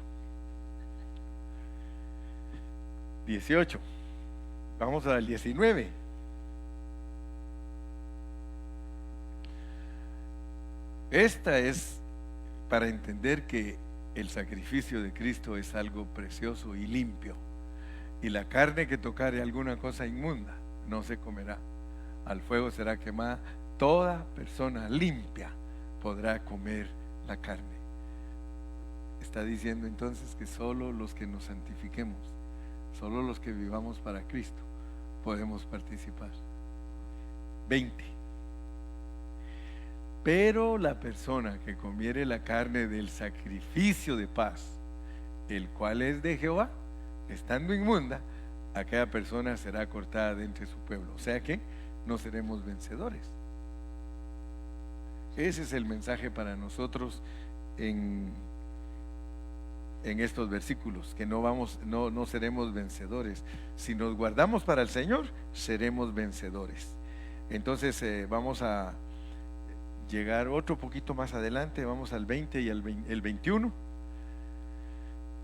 18. Vamos al 19. Esta es para entender que el sacrificio de Cristo es algo precioso y limpio, y la carne que tocare alguna cosa inmunda no se comerá. al fuego será quemada. Toda persona limpia podrá comer la carne. Está diciendo entonces que solo los que nos santifiquemos, solo los que vivamos para Cristo, podemos participar. 20. Pero la persona que comiere la carne del sacrificio de paz, el cual es de Jehová, estando inmunda, aquella persona será cortada de entre su pueblo. O sea que no seremos vencedores. Ese es el mensaje para nosotros en estos versículos, que no seremos vencedores. Si nos guardamos para el Señor, seremos vencedores. Entonces vamos a llegar otro poquito más adelante, vamos al 20 y el 21.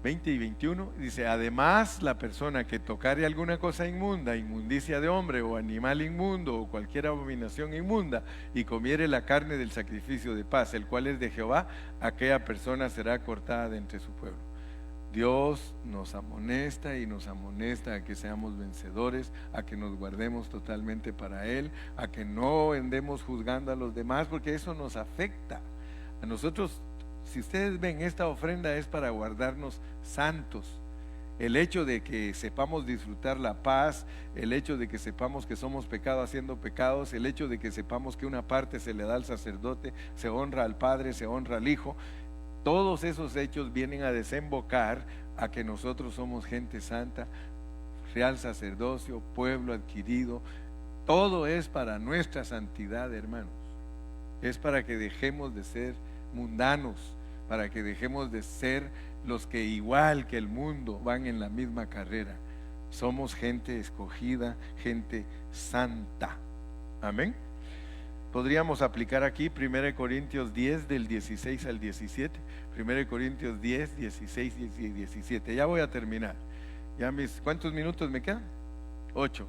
20 y 21 dice: además, la persona que tocare alguna cosa inmunda, inmundicia de hombre o animal inmundo o cualquier abominación inmunda, y comiere la carne del sacrificio de paz, el cual es de Jehová, aquella persona será cortada de entre su pueblo. Dios nos amonesta y nos amonesta a que seamos vencedores, a que nos guardemos totalmente para Él, a que no andemos juzgando a los demás, porque eso nos afecta a nosotros. Si ustedes ven, esta ofrenda es para guardarnos santos. El hecho de que sepamos disfrutar la paz, el hecho de que sepamos que somos pecado haciendo pecados, el hecho de que sepamos que una parte se le da al sacerdote, se honra al Padre, se honra al Hijo, todos esos hechos vienen a desembocar a que nosotros somos gente santa, real sacerdocio, pueblo adquirido. Todo es para nuestra santidad, hermanos. Es para que dejemos de ser mundanos, para que dejemos de ser los que igual que el mundo van en la misma carrera. Somos gente escogida, gente santa. Amén. Podríamos aplicar aquí 1 Corintios 10 del 16 al 17. 1 Corintios 10, 16 y 17. Ya voy a terminar. ¿Cuántos minutos me quedan? 8.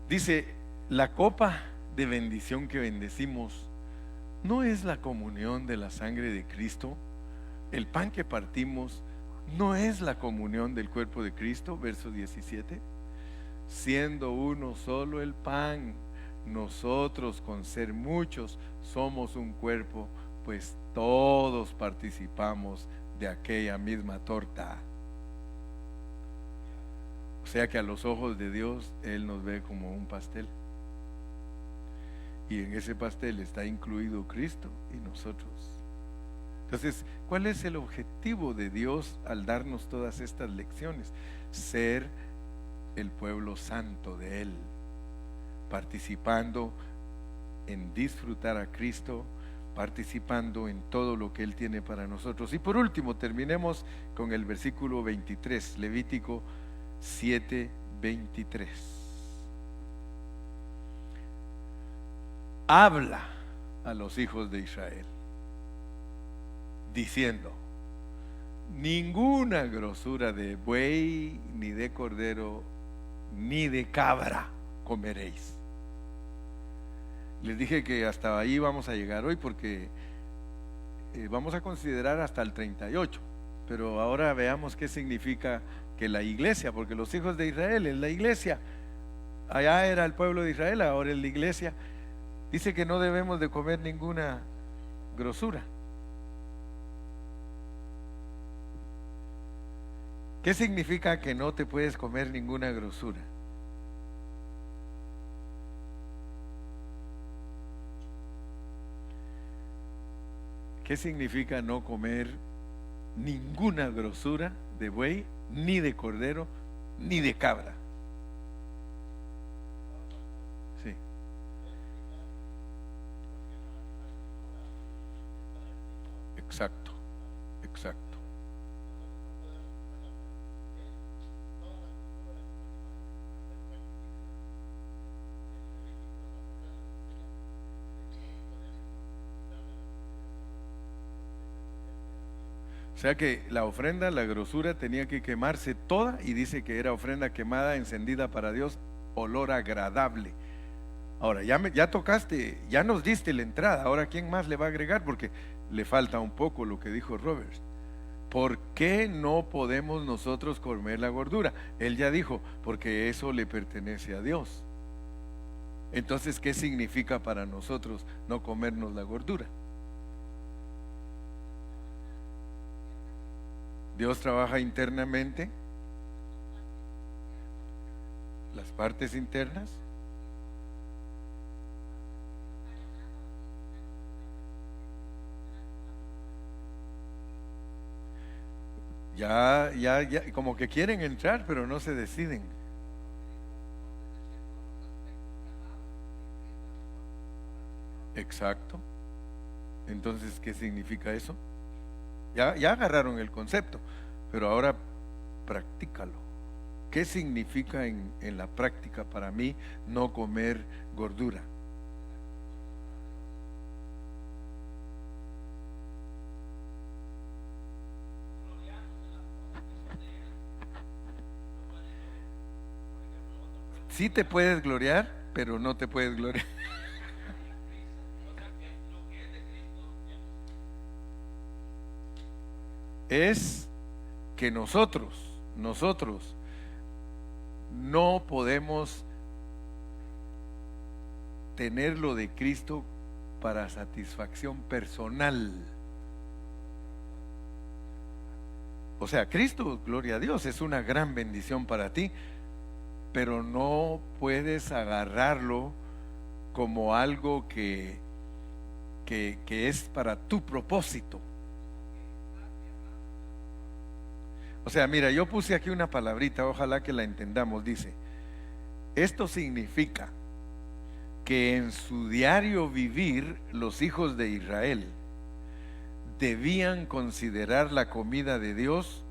Dice: la copa de bendición que bendecimos, ¿no es la comunión de la sangre de Cristo? El pan que partimos, ¿no es la comunión del cuerpo de Cristo? Verso 17. Siendo uno solo el pan, nosotros con ser muchos somos un cuerpo, pues todos participamos de aquella misma torta. O sea que a los ojos de Dios Él nos ve como un pastel, y en ese pastel está incluido Cristo y nosotros. Entonces, ¿cuál es el objetivo de Dios al darnos todas estas lecciones? Ser el pueblo santo de Él, participando en disfrutar a Cristo, participando en todo lo que Él tiene para nosotros. Y por último, terminemos con el versículo 23, Levítico 7, 23. Habla a los hijos de Israel, diciendo: ninguna grosura de buey, ni de cordero, ni de cabra comeréis. Les dije que hasta ahí vamos a llegar hoy, porque vamos a considerar hasta el 38. Pero ahora veamos qué significa que la iglesia, porque los hijos de Israel es la iglesia. Allá era el pueblo de Israel, ahora es la iglesia. Dice que no debemos de comer ninguna grosura. ¿Qué significa que no te puedes comer ninguna grosura? ¿Qué significa no comer ninguna grosura de buey, ni de cordero, ni de cabra? Sí. Exacto, exacto. O sea que la ofrenda, la grosura, tenía que quemarse toda, y dice que era ofrenda quemada, encendida para Dios, olor agradable. Ahora, ya tocaste, ya nos diste la entrada. Ahora, ¿quién más le va a agregar? Porque le falta un poco lo que dijo Robert. ¿Por qué no podemos nosotros comer la gordura? Él ya dijo: porque eso le pertenece a Dios. Entonces, ¿qué significa para nosotros no comernos la gordura? Dios trabaja internamente, las partes internas. Ya, como que quieren entrar, pero no se deciden. Exacto. Entonces, ¿qué significa eso? Ya agarraron el concepto, pero ahora practícalo. ¿Qué significa en la práctica para mí no comer gordura? Sí te puedes gloriar, pero no te puedes gloriar. Es que nosotros no podemos tener lo de Cristo para satisfacción personal. O sea, Cristo, gloria a Dios, es una gran bendición para ti, pero no puedes agarrarlo como algo que es para tu propósito. O sea, mira, yo puse aquí una palabrita, ojalá que la entendamos. Dice, esto significa que en su diario vivir los hijos de Israel debían considerar la comida de Dios,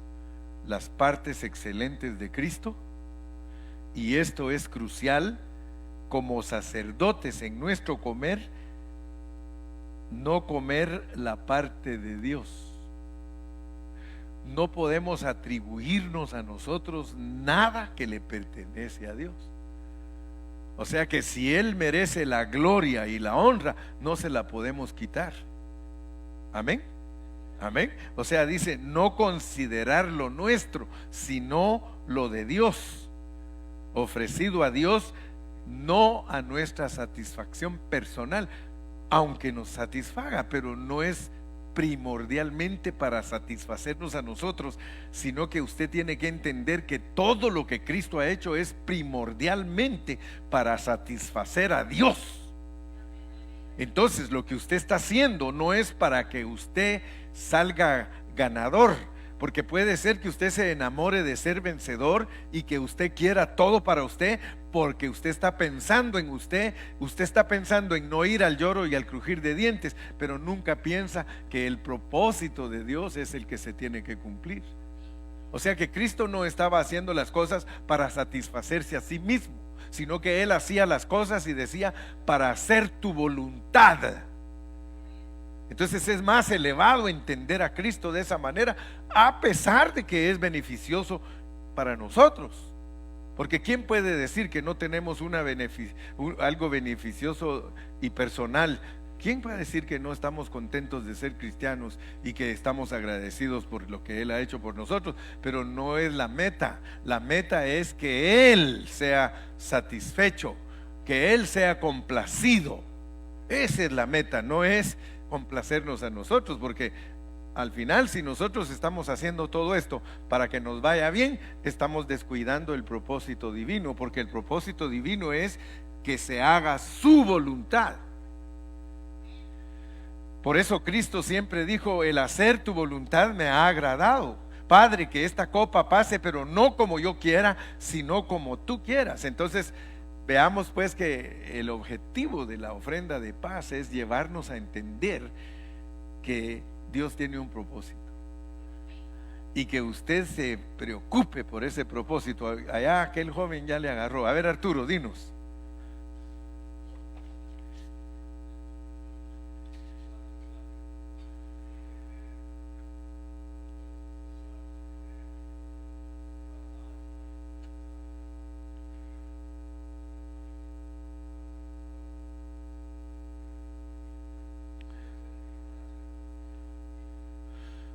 las partes excelentes de Cristo, y esto es crucial como sacerdotes en nuestro comer, no comer la parte de Dios. No podemos atribuirnos a nosotros nada que le pertenece a Dios. O sea que si Él merece la gloria y la honra, no se la podemos quitar. Amén. Amén. O sea, dice, no considerar lo nuestro, sino lo de Dios, ofrecido a Dios, no a nuestra satisfacción personal, aunque nos satisfaga, pero no es primordialmente para satisfacernos a nosotros, sino que usted tiene que entender que todo lo que Cristo ha hecho es primordialmente para satisfacer a Dios. Entonces lo que usted está haciendo no es para que usted salga ganador, porque puede ser que usted se enamore de ser vencedor y que usted quiera todo para usted, porque usted está pensando en usted está pensando en no ir al lloro y al crujir de dientes, pero nunca piensa que el propósito de Dios es el que se tiene que cumplir. O sea que Cristo no estaba haciendo las cosas para satisfacerse a sí mismo, sino que Él hacía las cosas y decía, para hacer tu voluntad. Entonces es más elevado entender a Cristo de esa manera, a pesar de que es beneficioso para nosotros. Porque ¿quién puede decir que no tenemos algo beneficioso y personal? ¿Quién puede decir que no estamos contentos de ser cristianos y que estamos agradecidos por lo que Él ha hecho por nosotros? Pero no es la meta. La meta es que Él sea satisfecho, que Él sea complacido. Esa es la meta, no es complacernos a nosotros, porque al final, si nosotros estamos haciendo todo esto para que nos vaya bien, estamos descuidando el propósito divino, porque el propósito divino es que se haga su voluntad. Por eso Cristo siempre dijo, el hacer tu voluntad me ha agradado. Padre, que esta copa pase, pero no como yo quiera, sino como tú quieras. Entonces, veamos pues que el objetivo de la ofrenda de paz es llevarnos a entender que Dios tiene un propósito y que usted se preocupe por ese propósito. Allá aquel joven ya le agarró. A ver, Arturo, dinos.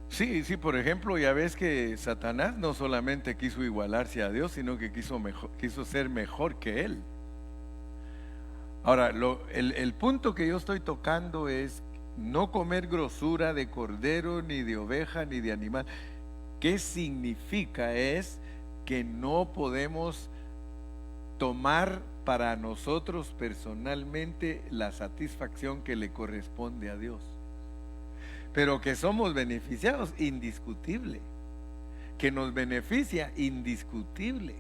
Sí, sí, por ejemplo, ya ves que Satanás no solamente quiso igualarse a Dios, sino que quiso ser mejor que Él. Ahora, el punto que yo estoy tocando es no comer grosura de cordero, ni de oveja, ni de animal. ¿Qué significa? Es que no podemos tomar para nosotros personalmente la satisfacción que le corresponde a Dios. Pero que somos beneficiados, indiscutible. Que nos beneficia, indiscutible.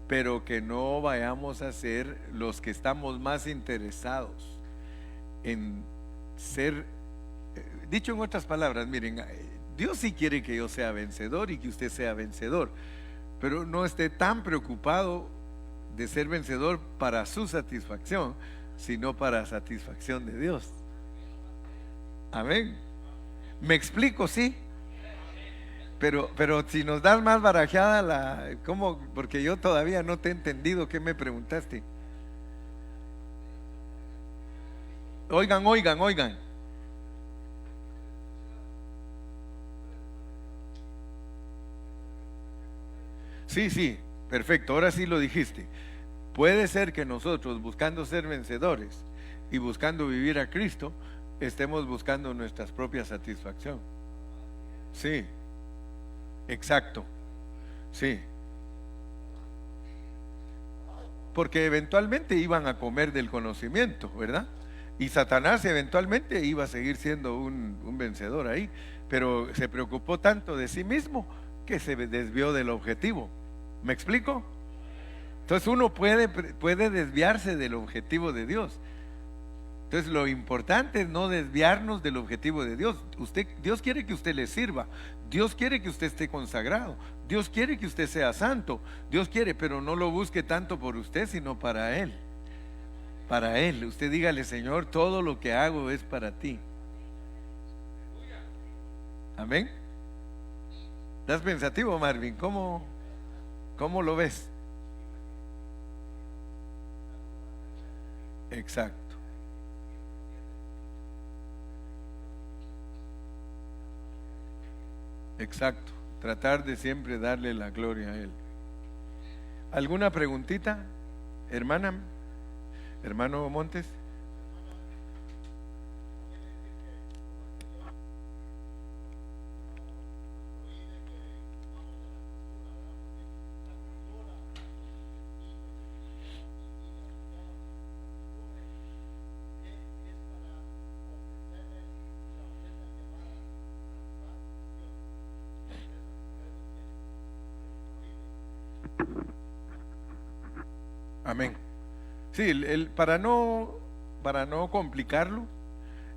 Pero que no vayamos a ser los que estamos más interesados en ser, dicho en otras palabras, miren, Dios sí quiere que yo sea vencedor y que usted sea vencedor, pero no esté tan preocupado de ser vencedor para su satisfacción, sino para satisfacción de Dios. Amén. ¿Me explico? Sí. Pero si nos das más barajada ¿cómo? Porque yo todavía no te he entendido. ¿Qué me preguntaste? Oigan, oigan, oigan. Sí, sí, perfecto, ahora sí lo dijiste. Puede ser que nosotros, buscando ser vencedores y buscando vivir a Cristo, estemos buscando nuestra propia satisfacción. Sí, exacto, sí. Porque eventualmente iban a comer del conocimiento, ¿verdad? Y Satanás eventualmente iba a seguir siendo un vencedor ahí, pero se preocupó tanto de sí mismo que se desvió del objetivo. ¿Me explico? Entonces uno puede desviarse del objetivo de Dios. Entonces lo importante es no desviarnos del objetivo de Dios. Dios quiere que usted le sirva. Dios quiere que usted esté consagrado. Dios quiere que usted sea santo. Dios quiere, pero no lo busque tanto por usted, sino para Él. Para Él. Usted dígale, Señor, todo lo que hago es para ti. Amén. ¿Estás pensativo, Marvin? ¿Cómo lo ves? Exacto. Exacto. Tratar de siempre darle la gloria a Él. ¿Alguna preguntita, hermana? Hermano Montes. Amén. Sí, para no complicarlo,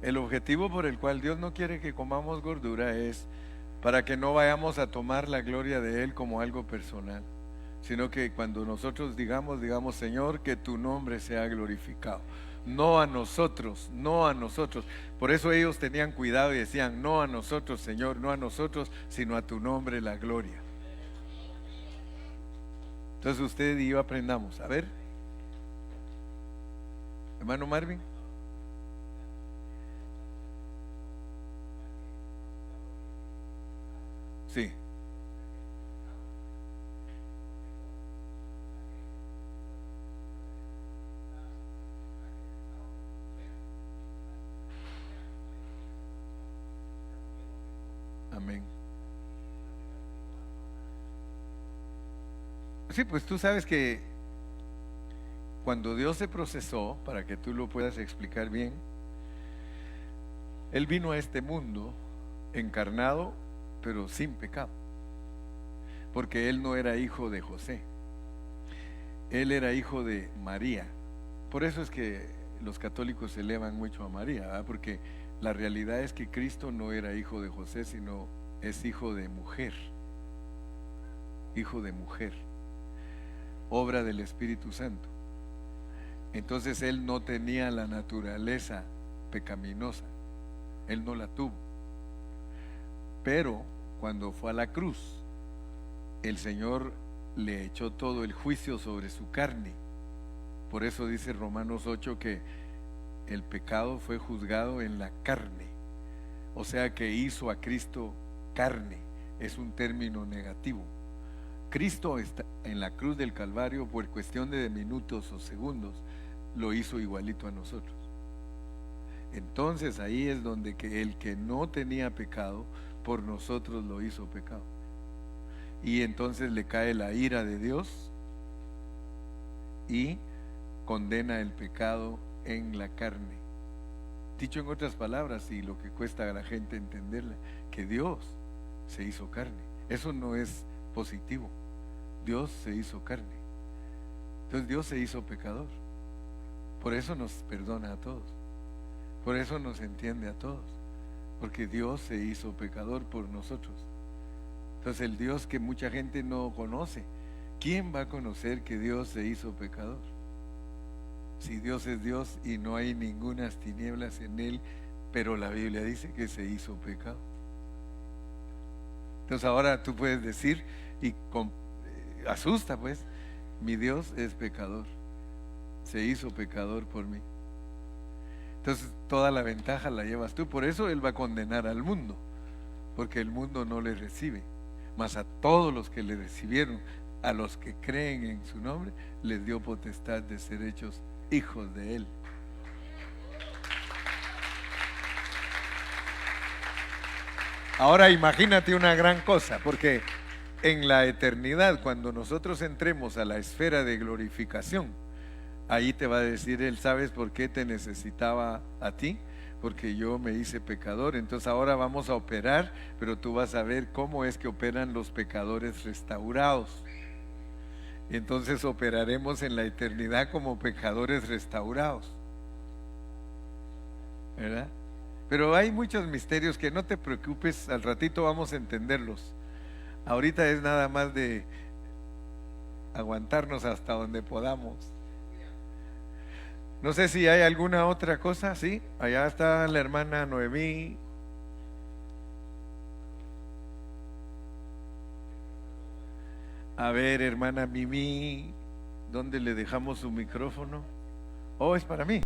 el objetivo por el cual Dios no quiere que comamos gordura es para que no vayamos a tomar la gloria de Él como algo personal, sino que cuando nosotros digamos, Señor, que tu nombre sea glorificado. No a nosotros, no a nosotros. Por eso ellos tenían cuidado y decían, no a nosotros, Señor, no a nosotros, sino a tu nombre la gloria. Entonces usted y yo aprendamos. A ver, hermano Marvin. Sí, amén. Sí, pues tú sabes que cuando Dios se procesó, para que tú lo puedas explicar bien, Él vino a este mundo encarnado, pero sin pecado, porque Él no era hijo de José, Él era hijo de María. Por eso es que los católicos elevan mucho a María, ¿verdad? Porque la realidad es que Cristo no era hijo de José, sino es hijo de mujer, obra del Espíritu Santo. Entonces Él no tenía la naturaleza pecaminosa, Él no la tuvo. Pero cuando fue a la cruz, el Señor le echó todo el juicio sobre su carne. Por eso dice Romanos 8 que el pecado fue juzgado en la carne. O sea que hizo a Cristo carne. Es un término negativo. Cristo está en la cruz del Calvario por cuestión de minutos o segundos. lo hizo igualito a nosotros. Entonces ahí es donde que el que no tenía pecado, por nosotros lo hizo pecado. Y entonces le cae la ira de Dios y condena el pecado en la carne. Dicho en otras palabras, y lo que cuesta a la gente entenderla, que Dios se hizo carne. Eso no es positivo. Dios se hizo carne. Entonces Dios se hizo pecador. Por eso nos perdona a todos. Por eso nos entiende a todos. Porque Dios se hizo pecador por nosotros. Entonces el Dios que mucha gente no conoce, ¿quién va a conocer que Dios se hizo pecador? Si Dios es Dios y no hay ningunas tinieblas en Él, pero la Biblia dice que se hizo pecado. Entonces ahora tú puedes decir, y asusta pues, mi Dios es pecador, se hizo pecador por mí. Entonces toda la ventaja la llevas tú, por eso Él va a condenar al mundo, porque el mundo no le recibe, mas a todos los que le recibieron, a los que creen en su nombre, les dio potestad de ser hechos hijos de Él. Ahora imagínate una gran cosa, porque en la eternidad, cuando nosotros entremos a la esfera de glorificación, ahí te va a decir Él, ¿sabes por qué te necesitaba a ti? Porque yo me hice pecador. Entonces ahora vamos a operar, pero tú vas a ver cómo es que operan los pecadores restaurados. Entonces operaremos en la eternidad como pecadores restaurados, ¿verdad? Pero hay muchos misterios que no te preocupes, al ratito vamos a entenderlos. Ahorita es nada más de aguantarnos hasta donde podamos. No sé si hay alguna otra cosa, ¿sí? Allá está la hermana Noemí. A ver, hermana Mimi, ¿dónde le dejamos su micrófono? Oh, es para mí.